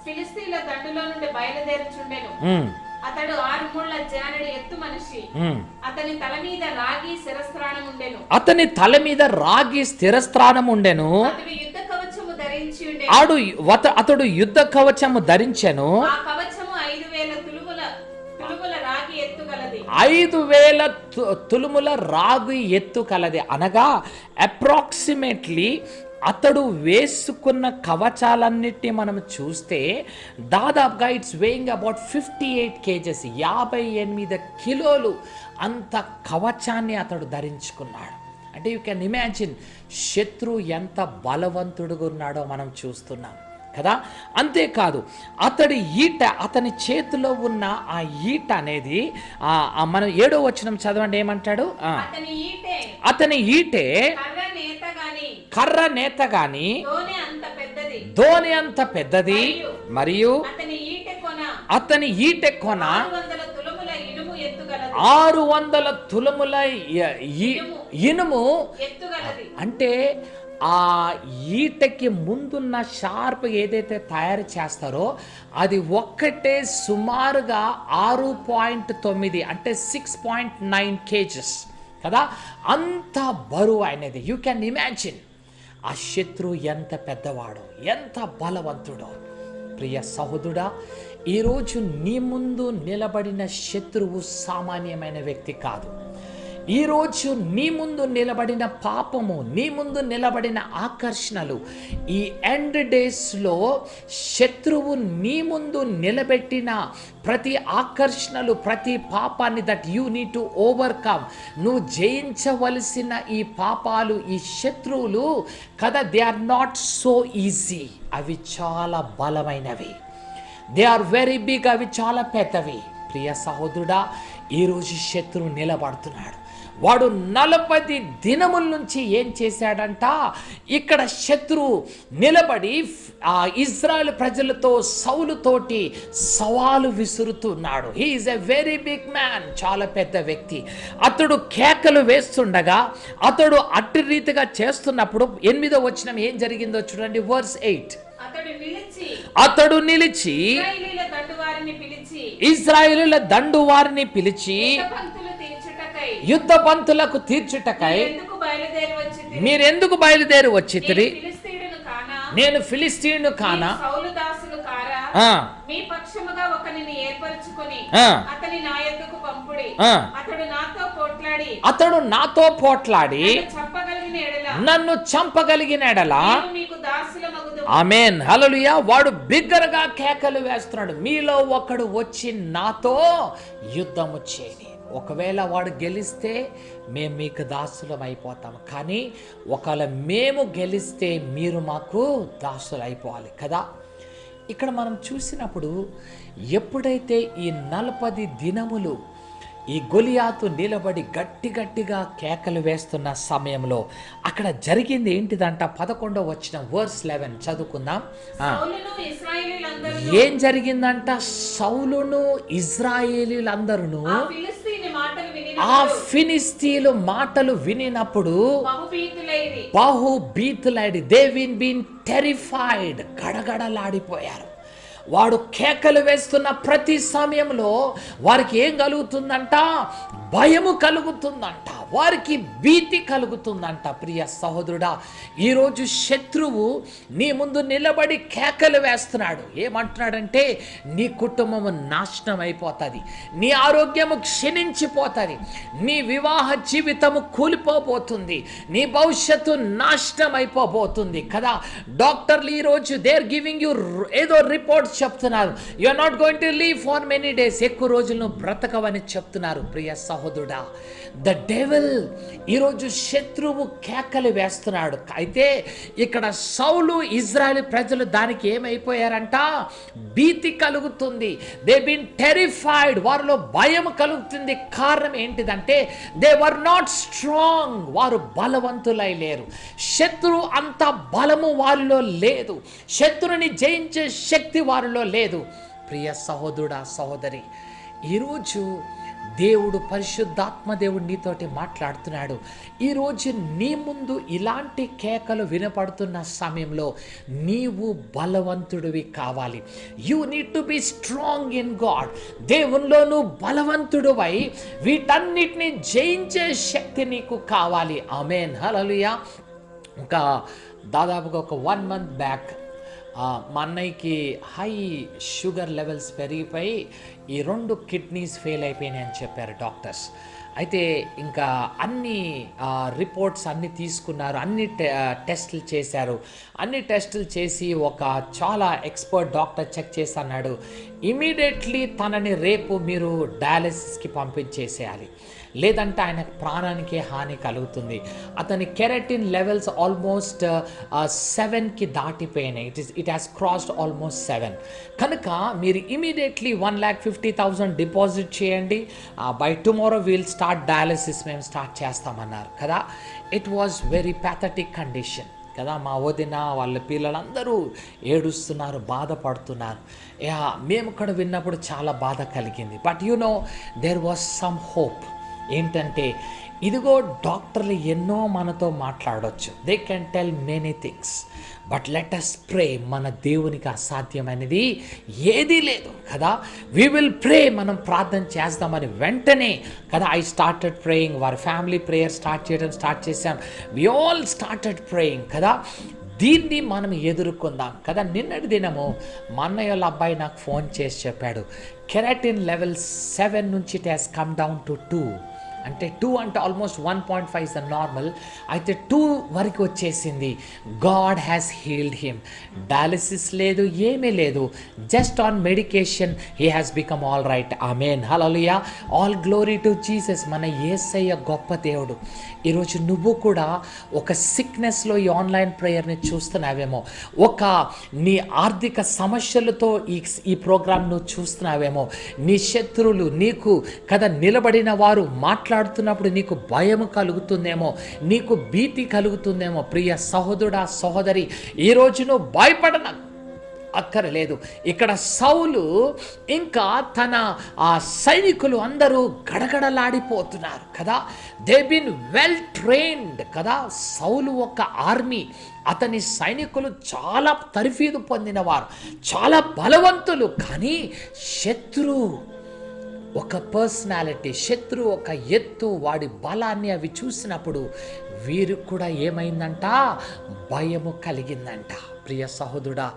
B: ఫిలిస్తీన్ల దండులో నుండి బయలుదేరుచుండెను. అతడు 6 మూళ్ళ జానెడు ఎత్తు మనిషి, అతని తల మీద రాగి శిరస్త్రాణం ఉండెను.
A: అతని తల మీద రాగి స్థిరస్త్రాణం ఉండెను.
B: అతడు యుద్ధ కవచము ధరించి ఉండెను.
A: అతడు యుద్ధ కవచము ధరించెను.
B: ఆ కవచము 5,000 తులుముల రాగి ఎత్తు గలది.
A: 5,000 తులుముల రాగి ఎత్తు కలది అనగా అప్రాక్సిమేట్లీ అతడు వేసుకున్న కవచాలన్నిటినీ మనం చూస్తే దాదాపుగా ఇట్స్ వేయింగ్ అబౌట్ 58 kgs, 58 కిలోలు అంత కవచాన్ని అతడు ధరించుకున్నాడు. అంటే యూ కెన్ ఇమాజిన్ శత్రువు ఎంత బలవంతుడుగా ఉన్నాడో మనం చూస్తున్నాం కదా. అంతేకాదు అతని చేతిలో ఉన్న ఆ ఈట అనేది మనం 7వ వచనం చదవండి, ఏమంటాడు? అతని ఈటే కర్ర నేత గాని దోణి అంత పెద్దది, మరియు అతని ఈటె కొన 600 తులముల ఇనుము. అంటే ఆ ఈటకి ముందున్న షార్ప్ ఏదైతే తయారు చేస్తారో అది ఒక్కటే సుమారుగా 6.9 అంటే 6.9 kgs కదా. అంత బరువు అయినది. యూ కెన్ ఇమాజిన్ ఆ శత్రువు ఎంత పెద్దవాడో, ఎంత బలవంతుడో. ప్రియ సహోదరుడా, ఈరోజు నీ ముందు నిలబడిన శత్రువు సామాన్యమైన వ్యక్తి కాదు. ఈరోజు నీ ముందు నిలబడిన పాపము, నీ ముందు నిలబడిన ఆకర్షణలు, ఈ ఎండ్ డేస్లో శత్రువు నీ ముందు నిలబెట్టిన ప్రతి ఆకర్షణలు, ప్రతి పాపాన్ని that you need to overcome, నువ్వు జయించవలసిన ఈ పాపాలు, ఈ శత్రువులు కదా, they are not so easy. అవి చాలా బలమైనవి, దే ఆర్ వెరీ బిగ్, అవి చాలా పెద్దవి. ప్రియ సహోదరుడా, ఈరోజు శత్రువు నిలబడుతున్నాడు. వాడు 40 దినముల నుంచి ఏం చేశాడంట, ఇక్కడ శత్రువు నిలబడి ఇజ్రాయెల్ ప్రజలతో సౌలుతోటి సవాలు విసురుతున్నాడు. He is a very big man, చాలా పెద్ద వ్యక్తి. అతడు కేకలు వేస్తుండగా, అతడు అట్టి రీతిగా చేస్తున్నప్పుడు 8వ వచనం ఏం జరిగిందో చూడండి, వర్స్ 8. అతడు నిలిచి ఇజ్రాయేలీల దండు వారిని పిలిచి యుద్ధ బంతులకు తీర్చుటకై
B: ఎందుకు బయలుదేరి వచ్చితిరి?
A: మీరెందుకు బయలుదేరి వచ్చితిరి?
B: ఫిలిష్తీయుడును కానా?
A: నేను ఫిలిస్తీయుని కానా?
B: సౌలు దాసులు కారా?
A: ఆ,
B: మీ పక్షముగా ఒకనిని ఏర్పరచుకొని
A: ఆ,
B: అతని నా యొద్దకు పంపుడి.
A: ఆ.
B: అతడు నాతో పోట్లాడి
A: అతడు నాతో పోట్లాడి
B: చెప్పగలిగిన ఎడల
A: నన్ను చంపగలిగిన ఎడలా
B: మేము మీకు దాసులమగుదుము.
A: ఆమేన్, హల్లెలూయా. వాడు బిగ్గరగా కేకలు వేస్తున్నాడు, మీలో ఒకడు వచ్చి నాతో యుద్ధము చేయని. ఒకవేళ వాడు గెలిస్తే మేము మీకు దాసులం అయిపోతాం, కానీ ఒకవేళ మేము గెలిస్తే మీరు మాకు దాసులు అయిపోవాలి కదా. ఇక్కడ మనం చూసినప్పుడు ఎప్పుడైతే ఈ 40 దినములు ఈ గొలియాతు నిలబడి గట్టిగా కేకలు వేస్తున్న సమయంలో అక్కడ జరిగింది ఏంటిదంట? 11వ వచనం వర్స్ 11 చదువుకుందాం.
B: సౌలును ఇశ్రాయేలీయులందరూ
A: ఏం జరిగిందంట? సౌలును ఇజ్రాయేలీలందరూ
B: ఆ ఫిలిష్తీయుని మాటలు
A: ఆ
B: వినినప్పుడు
A: ఫిలిస్తీయుల మాటలు వినినప్పుడు
B: బహుభీతులైరి.
A: బీతులైడి బీన్ టెరిఫైడ్, గడగడలాడిపోయారు. వాడు కేకలు వేస్తున్న ప్రతి సమయంలో వారికి ఏం కలుగుతుందంట? భయము కలుగుతుందంట, వారికి భీతి కలుగుతుందంట. ప్రియ సహోదరుడా, ఈరోజు శత్రువు నీ ముందు నిలబడి కేకలు వేస్తున్నాడు. ఏమంటున్నాడంటే నీ కుటుంబము నాశనం అయిపోతుంది, నీ ఆరోగ్యము క్షీణించిపోతుంది, నీ వివాహ జీవితము కూలిపోబోతుంది, నీ భవిష్యత్తు నాశనం అయిపోబోతుంది కదా. డాక్టర్లు ఈరోజు దే ఆర్ గివింగ్ యూ ఏదో రిపోర్ట్ చెప్తున్నారు, you are not going to live for many days, ఎక్కువ రోజులను బ్రతకవని చెప్తున్నారు. ప్రియ సహోదరుడా, ద డెవిల్ ఈరోజు శత్రువు కేకలు వేస్తున్నాడు. అయితే ఇక్కడ సౌలు ఇజ్రాయెల్ ప్రజలు దానికి ఏమైపోయారంట? భీతి కలుగుతుంది, దే బీన్ టెరిఫైడ్, వారిలో భయం కలుగుతుంది. కారణం ఏంటిదంటే దే వర్ నాట్ స్ట్రాంగ్, వారు బలవంతులై లేరు. శత్రువు అంత బలము వారిలో లేదు, శత్రుని జయించే శక్తి వారిలో లేదు. ప్రియ సహోదరుడా, సహోదరి, ఈరోజు దేవుడు, పరిశుద్ధాత్మ దేవుడు నీతోటి మాట్లాడుతున్నాడు. ఈరోజు నీ ముందు ఇలాంటి కేకలు వినపడుతున్న సమయంలో నీవు బలవంతుడివి కావాలి. You need to be strong in God. దేవునిలో నువ్వు బలవంతుడివై వీటన్నిటిని జయించే శక్తి నీకు కావాలి. ఆమేన్, హల్లెలూయా. ఇంకా దాదాపుగా ఒక 1 month బ్యాక్ మా అన్నయ్యకి హై షుగర్ లెవెల్స్ పెరిగిపోయి ఈ 2 కిడ్నీస్ ఫెయిల్ అయిపోయినాయి అని చెప్పారు డాక్టర్స్. అయితే ఇంకా అన్ని రిపోర్ట్స్ అన్నీ తీసుకున్నారు, అన్ని టెస్టులు చేశారు. అన్ని టెస్టులు చేసి ఒక చాలా ఎక్స్పర్ట్ డాక్టర్ చెక్ చేసి అన్నాడు, ఇమీడియట్లీ తనని రేపు మీరు డయాలసిస్కి పంపించేసేయాలి, లేదంటే ఆయన ప్రాణానికి హాని కలుగుతుంది. అతని కెరటిన్ లెవెల్స్ ఆల్మోస్ట్ 7కి దాటిపోయినాయి. It has crossed almost 7. కనుక మీరు ఇమీడియట్లీ 1,50,000 డిపాజిట్ చేయండి, by tomorrow we'll start dialysis, మేము స్టార్ట్ చేస్తామన్నారు కదా. It was very pathetic condition కదా. మా వదిన వాళ్ళ పిల్లలందరూ ఏడుస్తున్నారు, బాధపడుతున్నారు. మేము ఇక్కడ విన్నప్పుడు చాలా బాధ కలిగింది. But you know there was some hope. ఏంటంటే ఇదిగో డాక్టర్లు ఎన్నో మనతో మాట్లాడవచ్చు, they can tell many things, but let us pray. మన దేవునికి అసాధ్యమైనది ఏదీ లేదు కదా. వీ విల్ ప్రే, మనం ప్రార్థన చేద్దామని వెంటనే కదా ఐ స్టార్టెడ్ ప్రేయింగ్. వారి ఫ్యామిలీ ప్రేయర్ స్టార్ట్ చేసాం. వి ఆల్ స్టార్టెడ్ ప్రేయింగ్ కదా. దీన్ని మనం ఎదుర్కొందాం కదా. నిన్నటి దినము మా అన్నయ్య వాళ్ళ అబ్బాయి నాకు ఫోన్ చేసి చెప్పాడు, కెరాటిన్ లెవెల్ 7 నుంచి it has come down to 2. అంటే 2 అంటే ఆల్మోస్ట్ 1.5 ఇస్ ద నార్మల్, అయితే 2 వరకు వచ్చేసింది. God has healed him. Dialysis లేదు, ఏమీ లేదు, just on medication he has become all right. Amen, hallelujah. All glory to Jesus. మన యేసయ్య గొప్ప దేవుడు. ఈరోజు నువ్వు కూడా ఒక సిక్నెస్లో ఈ ఆన్లైన్ ప్రేయర్ని చూస్తున్నావేమో, ఒక నీ ఆర్థిక సమస్యలతో ఈ ప్రోగ్రామ్ నువ్వు చూస్తున్నావేమో, నీ శత్రువులు నీకు కదా నిలబడిన వారు మాట్లాడుతున్నప్పుడు నీకు భయం కలుగుతుందేమో, నీకు భీతి కలుగుతుందేమో. ప్రియ సహోదరుడా, సహోదరి, ఈరోజు నువ్వు భయపడన అక్కర్లేదు. ఇక్కడ సౌలు ఇంకా తన ఆ సైనికులు అందరూ గడగడలాడిపోతున్నారు కదా. దే బీన్ వెల్ ట్రైన్డ్ కదా. సౌలు ఒక ఆర్మీ, అతని సైనికులు చాలా తరఫీదు పొందినవారు, చాలా బలవంతులు. కానీ శత్రు ఒక పర్సనాలిటీ, శత్రువు ఒక ఎత్తు, వాడి బలాన్ని అవి చూసినప్పుడు వీరికి కూడా ఏమైందంట, భయము కలిగిందంట. ప్రియ సహోదరుడా,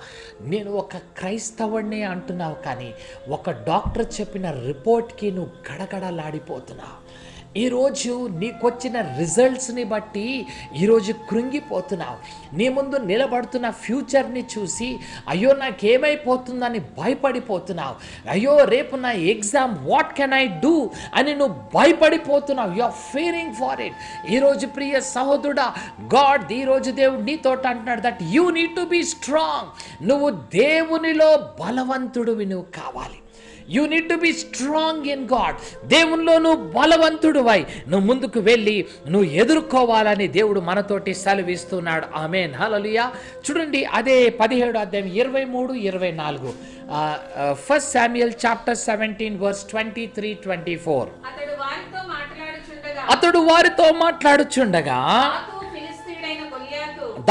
A: నేను ఒక క్రైస్తవుడిని అంటున్నావు, కానీ ఒక డాక్టర్ చెప్పిన రిపోర్ట్కి నువ్వు గడగడలాడిపోతున్నావు. ఈరోజు నీకొచ్చిన రిజల్ట్స్ని బట్టి ఈరోజు కృంగిపోతున్నావు. నీ ముందు నిలబడుతున్న ఫ్యూచర్ని చూసి అయ్యో నాకేమైపోతుందని భయపడిపోతున్నావు. అయ్యో రేపు నా exam, what can I do అని నువ్వు భయపడిపోతున్నావు. You are fearing for it. ఈరోజు ప్రియ సహోదరుడా, గాడ్ ఈరోజు దేవుడు నీతో అంటున్నాడు that you need to be strong. నువ్వు దేవునిలో బలవంతుడివి నువ్వు కావాలి. You need to be strong in God. దేవునిలో నువ్వు బలవంతుడువై నువ్వు ముందుకు వెళ్ళి నువ్వు ఎదుర్కోవాలని దేవుడు మనతోటి సెలవిస్తున్నాడు. ఆమేన్, హల్లెలూయా. చూడండి, అదే 17వ అధ్యాయం 23, 24. 1 Samuel chapter 17 verse 23-24. అతడు వారితో మాట్లాడుచుండగా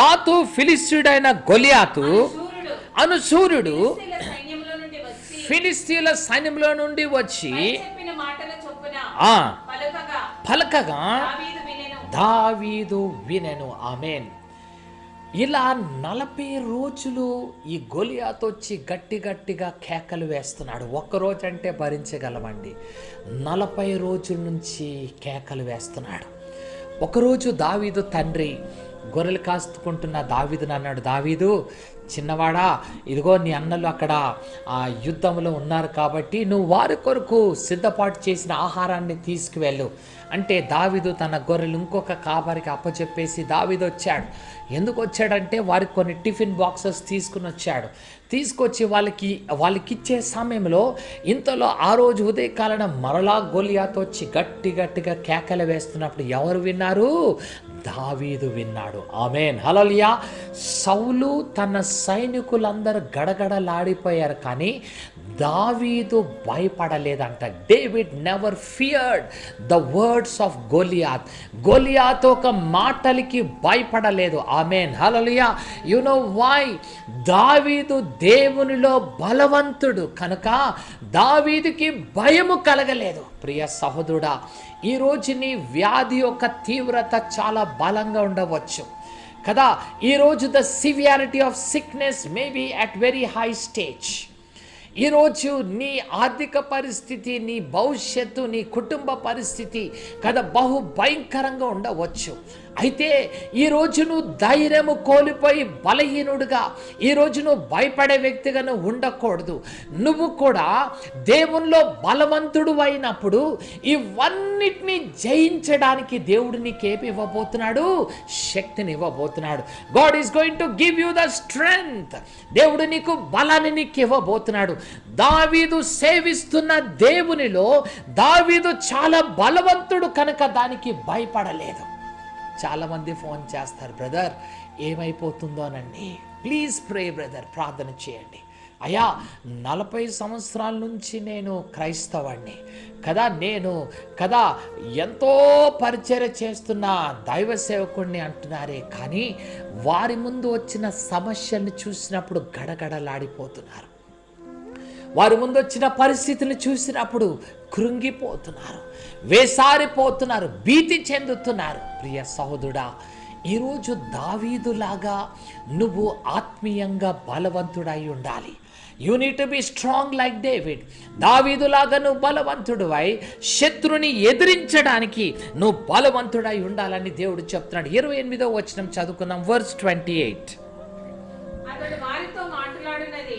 A: దాతు ఫిలిష్తీయుడైన గొలియాతు అను సూర్యుడు ఫిలిష్తీయుల సైన్యంలో నుండి వచ్చి పలకగా దావీదు వినెను. ఆమేన్. ఇలా 40 రోజులు ఈ గొలియాతు వచ్చి గట్టిగా కేకలు వేస్తున్నాడు. ఒక్కరోజు అంటే భరించగలమండి, 40 రోజుల నుంచి కేకలు వేస్తున్నాడు. ఒకరోజు దావీదు తండ్రి గొర్రెలు కాస్తుకుంటున్న దావీదుని అన్నాడు, దావీదు చిన్నవాడా, ఇదిగో నీ అన్నలు అక్కడ ఆ యుద్ధంలో ఉన్నారు కాబట్టి నువ్వు వారి కొరకు సిద్ధపాటు చేసిన ఆహారాన్ని తీసుకువెళ్ళు అంటే దావీదు తన గొర్రెలు ఇంకొక కాపరికి అప్పచెప్పేసి దావీదు వచ్చాడు. ఎందుకు వచ్చాడంటే వారికి కొన్ని టిఫిన్ బాక్సెస్ తీసుకుని వచ్చాడు. తీసుకొచ్చి వాళ్ళకి ఇచ్చే సమయంలో ఇంతలో ఆ రోజు ఉదయకాలన మరలా గొలియాతు వచ్చి గట్టిగా కేకలు వేస్తున్నప్పుడు ఎవరు విన్నారు? దావీదు విన్నాడు. ఆమేన్, హల్లెలూయా. సౌలు తన సైనికులందరూ గడగడలాడిపోయారు, కానీ దావీదు భయపడలేదంట. David never feared the words of Goliath. గొలియాతు ఒక మాటలకి భయపడలేదు. ఆమేన్, హల్లెలూయా. You know why? దావీదు దేవునిలో బలవంతుడు కనుక దావీదుకి భయము కలగలేదు. ప్రియ సహోదరుడా, ఈరోజు నీ వ్యాధి యొక్క తీవ్రత చాలా బలంగా ఉండవచ్చు కదా. ఈరోజు the severity of sickness may be at very high stage. ఈరోజు నీ ఆర్థిక పరిస్థితి, నీ భవిష్యత్తు, నీ కుటుంబ పరిస్థితి కదా బహు భయంకరంగా ఉండవచ్చు. అయితే ఈరోజు నువ్వు ధైర్యము కోల్పోయి బలహీనుడుగా, ఈరోజు నువ్వు భయపడే వ్యక్తిగా నువ్వు ఉండకూడదు. నువ్వు కూడా దేవునిలో బలవంతుడు అయినప్పుడు ఇవన్నిటిని జయించడానికి దేవుడు నీకేమి ఇవ్వబోతున్నాడు? శక్తిని ఇవ్వబోతున్నాడు. God is going to give you the strength. దేవుడు నీకు బలాన్ని నీకు ఇవ్వబోతున్నాడు. దావీదు సేవిస్తున్న దేవునిలో దావీదు చాలా బలవంతుడు కనుక దానికి భయపడలేదు. చాలామంది ఫోన్ చేస్తారు, బ్రదర్ ఏమైపోతుందోనండి, ప్లీజ్ ప్రే బ్రదర్, ప్రార్థన చేయండి. అయ్యా 40 సంవత్సరాల నుంచి నేను క్రైస్తవాణ్ణి కదా, నేను కదా ఎంతో పరిచర్య చేస్తున్న దైవ సేవకుడిని అంటున్నారే, కానీ వారి ముందు వచ్చిన సమస్యల్ని చూసినప్పుడు గడగడలాడిపోతున్నారు. వారి ముందు వచ్చిన పరిస్థితులను చూసినప్పుడు కృంగిపోతున్నారు, వేసారిపోతున్నారు, భీతి చెందుతున్నారు. ప్రియ సహోదరుడా, ఈరోజు దావీదులాగా నువ్వు ఆత్మీయంగా బలవంతుడై ఉండాలి. You need to be strong like David. దావీదులాగా నువ్వు బలవంతుడివై శత్రుని ఎదిరించడానికి నువ్వు బలవంతుడై ఉండాలని దేవుడు చెప్తున్నాడు. 28వ వచనం చదువుకున్నాం, వర్స్ 28.
B: అతడు వారితో మాట్లాడినది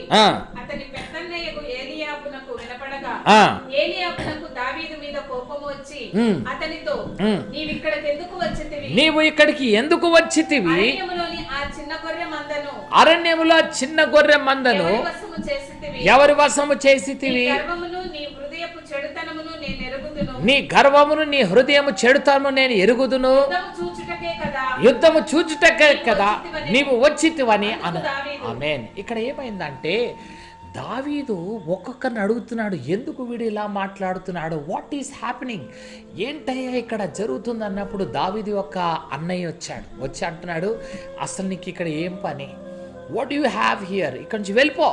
B: అతని పెద్దన్నయ్యకు ఏలీయాబునకు వినపడగా ఏలీయాబునకు దావీదు మీద కోపం వచ్చి అతనితో, నీవు ఇక్కడికి ఎందుకు వచ్చితివి?
A: నీవు ఇక్కడికి ఎందుకు వచ్చితివి?
B: అరణ్యములోని ఆ చిన్న గొర్రె మందను,
A: అరణ్యములో చిన్న గొర్రె మందను ఎవరి వశము చేసితివి? నీ గర్వమును నీ హృదయము చెడుతనము నేను ఎరుగుదును. యుద్ధము చూచుటకే కదా నీవు వచ్చితివని అను. ఆమేన్. ఇక్కడ ఏమైందంటే దావీదు ఒక్కొక్కరిని అడుగుతున్నాడు, ఎందుకు వీడు ఇలా మాట్లాడుతున్నాడు, వాట్ ఈస్ హ్యాపెనింగ్, ఏంటయ్యా ఇక్కడ జరుగుతుంది అన్నప్పుడు దావీదు ఒక అన్నయ్య వచ్చి అంటున్నాడు, అసలు నీకు ఇక్కడ ఏం పని, వాట్ యు హ్యావ్ హియర్, ఇక్కడి నుంచి వెళ్ళిపో.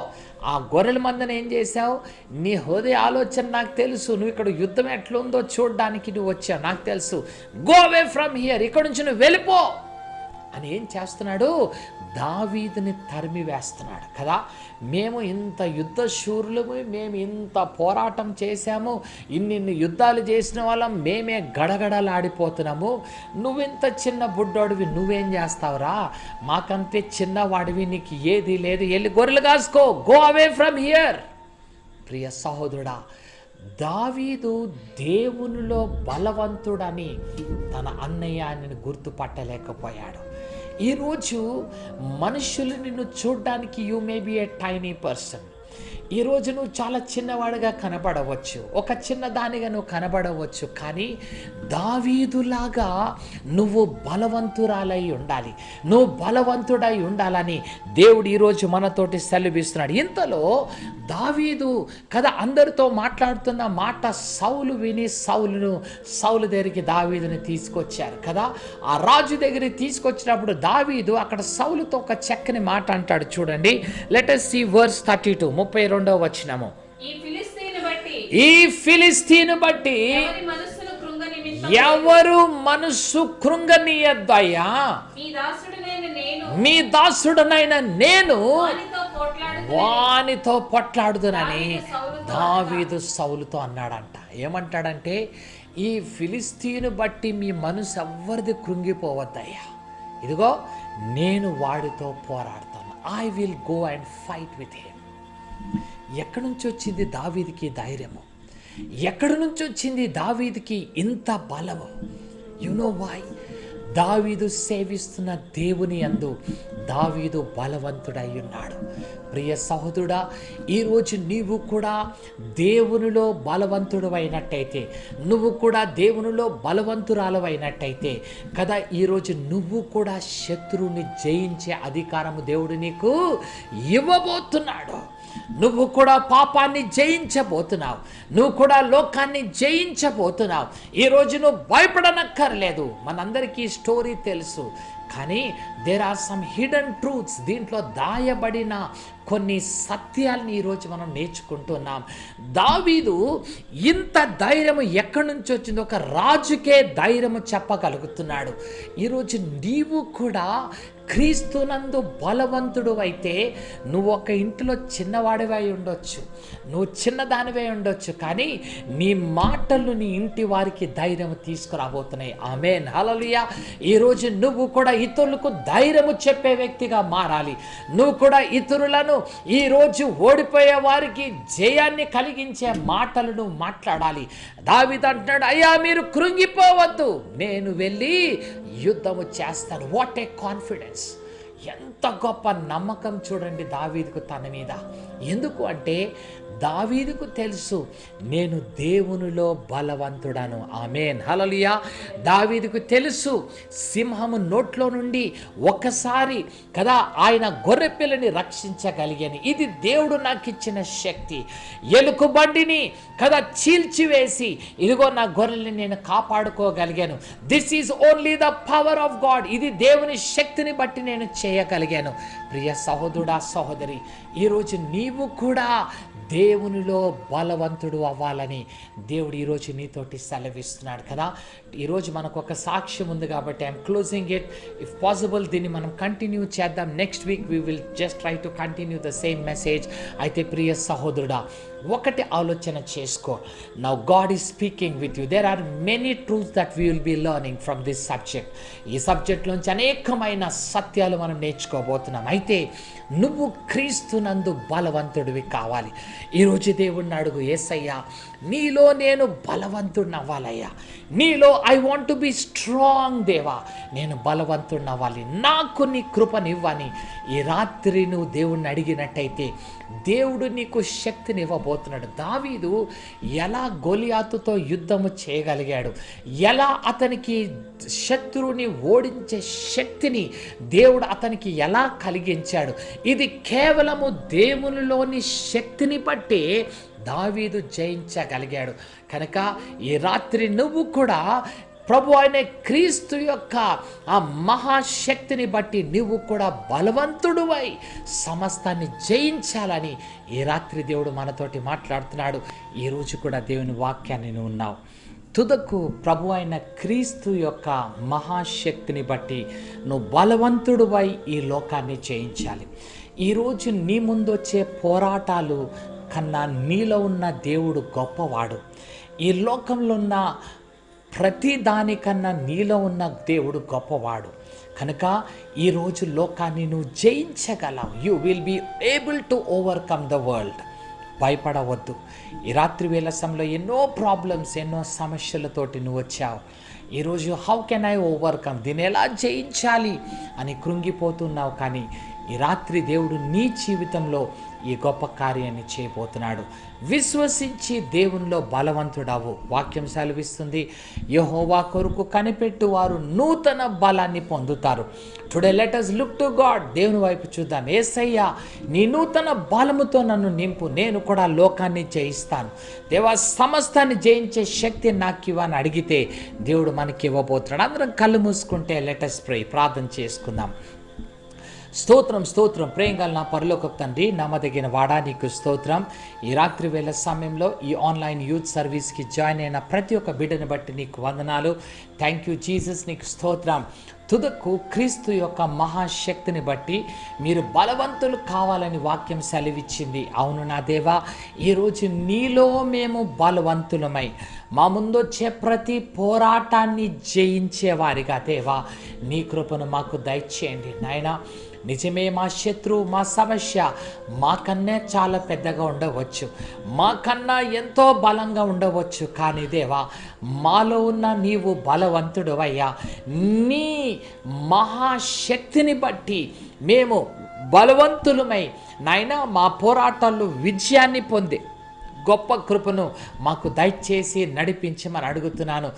A: ఆ గొర్రెల మందని ఏం చేశావు? నీ హృదయ ఆలోచన నాకు తెలుసు, నువ్వు ఇక్కడ యుద్ధం ఎట్లుందో చూడడానికి నువ్వు వచ్చావు, నాకు తెలుసు. గో అవే ఫ్రమ్ హియర్, ఇక్కడ నుంచి నువ్వు వెళ్ళిపో అని ఏం చేస్తున్నాడు? దావీదుని తరిమి వేస్తున్నాడు కదా. మేము ఇంత యుద్ధ శూరులము, మేము ఇంత పోరాటం చేశాము, ఇన్ని యుద్ధాలు చేసిన వాళ్ళం, మేమే గడగడలాడిపోతున్నాము. నువ్వెంత చిన్న బుడ్డోడివి, నువ్వేం చేస్తావురా? మాకంతే చిన్నవాడివి, నీకు ఏది లేదు, వెళ్ళి గొర్రెలు కాసుకో. Go away from here. ప్రియ సహోదరుడా, దావీదు దేవునిలో బలవంతుడని తన అన్నయ్య ఆయనను గుర్తుపట్టలేకపోయాడు. ఈరోజు మనుషులు నిన్ను చూడడానికి you may be A tiny person. ఈరోజు నువ్వు చాలా చిన్నవాడిగా కనబడవచ్చు, ఒక చిన్నదానిగా నువ్వు కనబడవచ్చు, కానీ దావీదులాగా నువ్వు బలవంతురాలై ఉండాలి, నువ్వు బలవంతుడై ఉండాలని దేవుడు ఈరోజు మనతోటి సెలవిస్తున్నాడు. ఇంతలో దావీదు కదా అందరితో మాట్లాడుతున్న మాట సౌలు విని సౌలు దగ్గరికి దావీదుని తీసుకొచ్చారు కదా. ఆ రాజు దగ్గరికి తీసుకొచ్చినప్పుడు దావీదు అక్కడ సౌలుతో ఒక చక్కని మాట అంటాడు. చూడండి, లెట్ us see verse 32, 32వ వచనము. ఈ ఫిలిస్తీను బట్టి ఎవరు మనస్సు కృంగనీయద్దయ్యా, మీ దాసుడనైన నేను వానితో పొట్లాడుదునని దావీదు సౌలుతో అన్నాడంట. ఏమంటాడంటే, ఈ ఫిలిస్తీను బట్టి మీ మనసు ఎవ్వరిది కృంగిపోవద్దయ్యా, ఇదిగో నేను వాడితో పోరాడతాను. I will go and fight with him. ఎక్కడి నుంచి వచ్చింది దావీదుకి ధైర్యము? ఎక్కడి నుంచి వచ్చింది దావీదుకి ఇంత బలము? You know why? దావీదు సేవిస్తున్న దేవుని యందు దావీదు బలవంతుడై ఉన్నాడు. ప్రియ సహోదరుడా, ఈరోజు నీవు కూడా దేవునిలో బలవంతుడు అయినట్టయితే, నువ్వు కూడా దేవునిలో బలవంతురాలు అయినట్టయితే కదా, ఈరోజు నువ్వు కూడా శత్రువుని జయించే అధికారము దేవుడు నీకు ఇవ్వబోతున్నాడు. నువ్వు కూడా పాపాన్ని జయించబోతున్నావు, నువ్వు కూడా లోకాన్ని జయించబోతున్నావు. ఈరోజు నువ్వు భయపడనక్కర్లేదు. మనందరికీ స్టోరీ తెలుసు, కానీ there are some hidden truths. దీంట్లో దాయబడిన కొన్ని సత్యాల్ని ఈరోజు మనం నేర్చుకుంటున్నాం. దావీదు ఇంత ధైర్యము ఎక్కడి నుంచి వచ్చిందో, ఒక రాజుకే ధైర్యము చెప్పగలుగుతున్నాడు. ఈరోజు నీవు కూడా క్రీస్తునందు బలవంతుడు అయితే, నువ్వు ఒక ఇంటిలో చిన్నవాడివై ఉండొచ్చు, నువ్వు చిన్నదానివై ఉండొచ్చు, కానీ నీ మాటలు నీ ఇంటి వారికి ధైర్యం తీసుకురాబోతున్నాయి. ఆమేన్, హల్లెలూయా. ఈరోజు నువ్వు కూడా ఇతరులకు ధైర్యము చెప్పే వ్యక్తిగా మారాలి. నువ్వు కూడా ఇతరులను ఈరోజు ఓడిపోయే వారికి జయాన్ని కలిగించే మాటలను మాట్లాడాలి. దావీదు అంటున్నాడు, అయ్యా మీరు కృంగిపోవద్దు, నేను వెళ్ళి యుద్ధము చేస్తాను. What a confidence! ఎంత గొప్ప నమ్మకం చూడండి దావీదుకు తన మీద. ఎందుకు అంటే దావీదుకు తెలుసు, నేను దేవునిలో బలవంతుడను. ఆమేన్, హల్లెలూయా. దావీదుకు తెలుసు, సింహము నోట్లో నుండి ఒకసారి కదా ఆయన గొర్రెపిల్లని రక్షించగలిగాను. ఇది దేవుడు నాకు ఇచ్చిన శక్తి. ఎలుకబండిని కదా చీల్చివేసి ఇదిగో నా గొర్రెల్ని నేను కాపాడుకోగలిగాను. This is only the power of God. ఇది దేవుని శక్తిని బట్టి నేను చేయగలిగాను. ప్రియ సహోదరుడా, సహోదరి, ఈరోజు నీవు కూడా దేవునిలో బలవంతుడు అవ్వాలని దేవుడు ఈరోజు నీతోటి సెలవిస్తున్నాడు కదా. ఈరోజు మనకు ఒక సాక్ష్యం ఉంది కాబట్టి I'm closing it. If possible దీన్ని మనం కంటిన్యూ చేద్దాం. Next week we will just try to continue the same message. అయితే ప్రియ సహోదరుడా, ఒకటి ఆలోచన చేసుకో. Now God is speaking with you. There are many truths that we will be learning from this subject. ఈ సబ్జెక్ట్లోంచి అనేకమైన సత్యాలు మనం నేర్చుకోబోతున్నాం. అయితే నువ్వు క్రీస్తునందు బలవంతుడివి కావాలి. ఈరోజు దేవుణ్ణి అడుగు, యేసయ్యా నీలో నేను బలవంతుడిని అవ్వాలయ్యా, నీలో I want to be strong. దేవా నేను బలవంతుడిని అవ్వాలి, నాకు నీ కృపనివ్వని ఈ రాత్రి నువ్వు దేవుణ్ణి అడిగినట్టయితే దేవుడు నీకు శక్తిని ఇవ్వబోతున్నాడు. దావీదు ఎలా గొలియాతుతో యుద్ధము చేయగలిగాడు, ఎలా అతనికి శత్రువుని ఓడించే శక్తిని దేవుడు అతనికి ఎలా కలిగించాడు, ఇది కేవలము దేవునిలోని శక్తిని బట్టి దావీదు జయించగలిగాడు. కనుక ఈ రాత్రి నువ్వు కూడా ప్రభు అయిన క్రీస్తు యొక్క ఆ మహాశక్తిని బట్టి నువ్వు కూడా బలవంతుడువై సమస్తాన్ని జయించాలని ఈ రాత్రి దేవుడు మనతోటి మాట్లాడుతున్నాడు. ఈరోజు కూడా దేవుని వాక్యాన్ని నువ్వు ఉన్నావు. తుదకు ప్రభు అయిన క్రీస్తు యొక్క మహాశక్తిని బట్టి నువ్వు బలవంతుడువై ఈ లోకాన్ని జయించాలి. ఈరోజు నీ ముందు వచ్చే పోరాటాలు కన్నా నీలో ఉన్న దేవుడు గొప్పవాడు. ఈ లోకంలో ఉన్న ప్రతి దానికన్నా నీలో ఉన్న దేవుడు గొప్పవాడు. కనుక ఈరోజు లోకాన్ని నువ్వు జయించగలవు. You will be able to overcome the world. భయపడవద్దు. ఈ రాత్రి వేళ సమయంలో ఎన్నో ప్రాబ్లమ్స్, ఎన్నో సమస్యలతోటి నువ్వు వచ్చావు. ఈరోజు హౌ కెన్ ఐ ఓవర్కమ్, దీన్ని ఎలా జయించాలి అని కృంగిపోతున్నావు. కానీ ఈ రాత్రి దేవుడు నీ జీవితంలో ఈ గొప్ప కార్యాన్ని చేయబోతున్నాడు. విశ్వసించి దేవునిలో బలవంతుడవు. వాక్యం సెలవిస్తుంది, యెహోవా కొరకు కనిపెట్టు వారు నూతన బలాన్ని పొందుతారు. Today let us look to God. దేవుని వైపు చూద్దాం. యేసయ్యా, నీ నూతన బలముతో నన్ను నింపు, నేను కూడా లోకాన్ని జయిస్తాను. దేవా, సమస్తాన్ని జయించే శక్తి నాకు ఇవ్వని అడిగితే దేవుడు మనకి ఇవ్వబోతున్నాడు. అందరం కళ్ళు మూసుకుంటే లెట్ us pray. ప్రార్థన చేసుకుందాం. స్తోత్రం స్తోత్రం. ప్రేమగల నా పరలోకపు తండ్రి, నమ్మదగిన వాడా, నీకు స్తోత్రం. ఈ రాత్రి వేళ సమయంలో ఈ ఆన్లైన్ యూత్ సర్వీస్కి జాయిన్ అయిన ప్రతి ఒక్క బిడ్డను బట్టి నీకు వందనాలు. థ్యాంక్ యూ జీసస్, నీకు స్తోత్రం. తుదకు క్రీస్తు యొక్క మహాశక్తిని బట్టి మీరు బలవంతులు కావాలని వాక్యం సెలవిచ్చింది. అవును నా దేవా, ఈరోజు నీలో మేము బలవంతులమై మా ముందొచ్చే ప్రతి పోరాటాన్ని జయించేవారిగా దేవా నీ కృపను మాకు దయచేయండి నాయనా. నిజమే, మా శత్రువు, మా సమస్య మాకన్నా చాలా పెద్దగా ఉండవచ్చు, మాకన్నా ఎంతో బలంగా ఉండవచ్చు. కానీ దేవా, మాలో ఉన్న నీవు బలవంతుడు అయ్యా. నీ మహాశక్తిని బట్టి మేము బలవంతులమై నాయనా మా పోరాటాల్లో విజయాన్ని పొందే గొప్ప కృపను మాకు దయచేసి నడిపించమని అడుగుతున్నాను.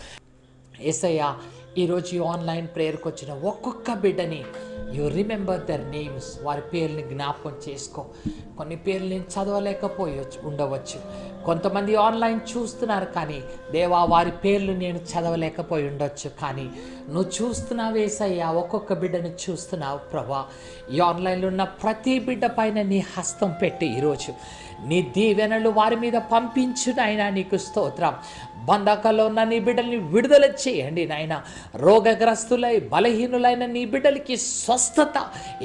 A: యేసయ్యా, ఈరోజు ఈ ఆన్లైన్ ప్రేయర్కి వచ్చిన ఒక్కొక్క బిడ్డని యు రిమెంబర్ దర్ నేమ్స్. వారి పేర్లని జ్ఞాపకం చేసుకో. కొన్ని పేర్లు నేను చదవలేకపోయొచ్చు ఉండవచ్చు. కొంతమంది ఆన్లైన్ చూస్తున్నారు, కానీ దేవా వారి పేర్లు నేను చదవలేకపోయి ఉండొచ్చు. కానీ నువ్వు చూస్తున్నావు యేసయ్యా, ఒక్కొక్క బిడ్డను చూస్తున్నావు ప్రభా. ఈ ఆన్లైన్లో ఉన్న ప్రతి బిడ్డ పైన నీ హస్తం పెట్టి ఈరోజు నీ దీవెనలు వారి మీద పంపించు నాయనా. నీకు స్తోత్రం. బంధకాల్లో ఉన్న నీ బిడ్డల్ని విడుదల చేయండి నాయన. రోగగ్రస్తులై బలహీనులైన నీ బిడ్డలకి స్వస్థత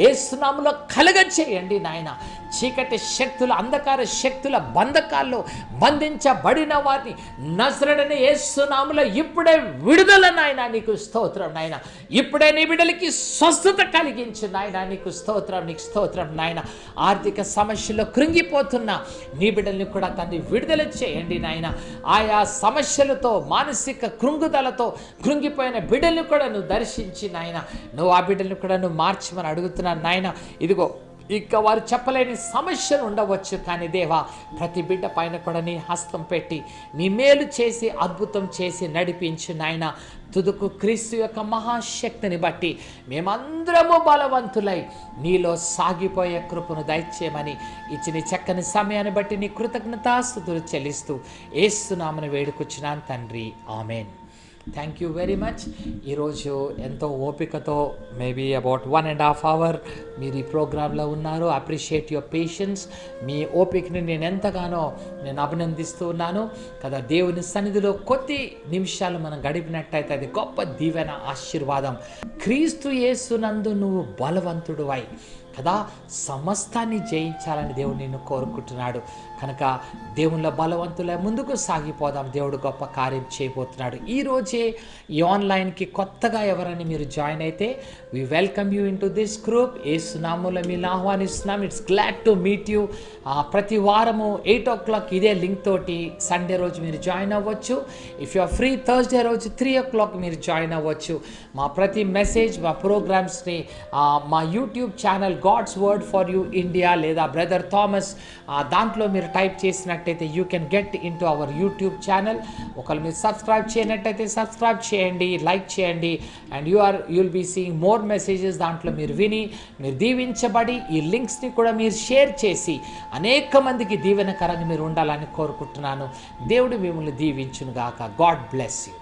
A: యేసు నామములో కలుగచేయండి నాయన. చీకటి శక్తుల, అంధకార శక్తుల బంధకాల్లో బంధించబడిన వారిని నజరేయుడైన యేసు నామములో ఇప్పుడే విడుదల నాయన. నీకు స్తోత్రం నాయన. ఇప్పుడే నీ బిడ్డలకి స్వస్థత కలిగించు నాయన. నీకు స్తోత్రం, నీకు స్తోత్రం నాయన. ఆర్థిక సమస్యలో కృంగిపోతున్న నీ బిడ్డల్ని కూడా తండ్రి విడుదల చేయండి నాయన. ఆయా సమస్యలతో, మానసిక కృంగుదలతో కృంగిపోయిన బిడ్డల్ని కూడా నువ్వు దర్శించి నాయన, నువ్వు ఆ బిడ్డల్ని కూడా నువ్వు మార్చమని అడుగుతున్నాను నాయన. ఇదిగో ఇక వారు చెప్పలేని సమస్యలు ఉండవచ్చు, కానీ దేవా ప్రతి బిడ్డ పైన కూడా నీ హస్తం పెట్టి నీ మేలు చేసి అద్భుతం చేసి నడిపించు నాయన. తుదకు క్రీస్తు యొక్క మహాశక్తిని బట్టి మేమందరము బలవంతులై నీలో సాగిపోయే కృపను దయచేయమని ఇచ్చిన చక్కని సమయాన్ని బట్టి నీ కృతజ్ఞతాస్తుతులు చెల్లిస్తూ యేసు నామమున వేడుకొచ్చున్నాను తండ్రి, amen. Thank you very much. ఈరోజు ఎంతో ఓపికతో మేబీ అబౌట్ 1.5 hours మీరు ఈ ప్రోగ్రాంలో ఉన్నారు. Appreciate your patience. మీ ఓపికని నేను ఎంతగానో అభినందిస్తూ ఉన్నాను కదా. దేవుని సన్నిధిలో కొద్ది నిమిషాలు మనం గడిపినట్టయితే అది గొప్ప దీవెన, ఆశీర్వాదం. క్రీస్తు యేసునందు నువ్వు బలవంతుడువై కదా సమస్తాన్ని జయించాలని దేవుడు నిన్ను కోరుకుంటున్నాడు. కనుక దేవుళ్ళ బలవంతులై ముందుకు సాగిపోదాం. దేవుడు గొప్ప కార్యం చేయబోతున్నాడు. ఈరోజే ఈ ఆన్లైన్కి కొత్తగా ఎవరైనా మీరు జాయిన్ అయితే we welcome you in to this group. Yesu నామములో మీరు ఆహ్వానిస్తున్నాం. It's glad to meet you. ప్రతి వారము 8 o'clock ఇదే లింక్ తోటి సండే రోజు మీరు జాయిన్ అవ్వచ్చు. If you are free Thursday రోజు 3 o'clock మీరు జాయిన్ అవ్వచ్చు. మా ప్రతి మెసేజ్, మా ప్రోగ్రామ్స్ని మా YouTube channel God's word for you India లేదా బ్రదర్ థామస్ దాంట్లో మీరు టైప్ చేసినట్టయితే you can get in to our YouTube channel. ఒకవేళ మీరు సబ్స్క్రైబ్ చేయనట్టయితే సబ్స్క్రైబ్ చేయండి, లైక్ చేయండి. And you'll be seeing more messages. దాంట్లో మీరు విని మీరు దీవించబడి ఈ లింక్స్ని కూడా మీరు షేర్ చేసి అనేక మందికి దీవెనకరంగా మీరు ఉండాలని కోరుకుంటున్నాను. దేవుడు మిమ్మల్ని దీవించును గాక. God bless you.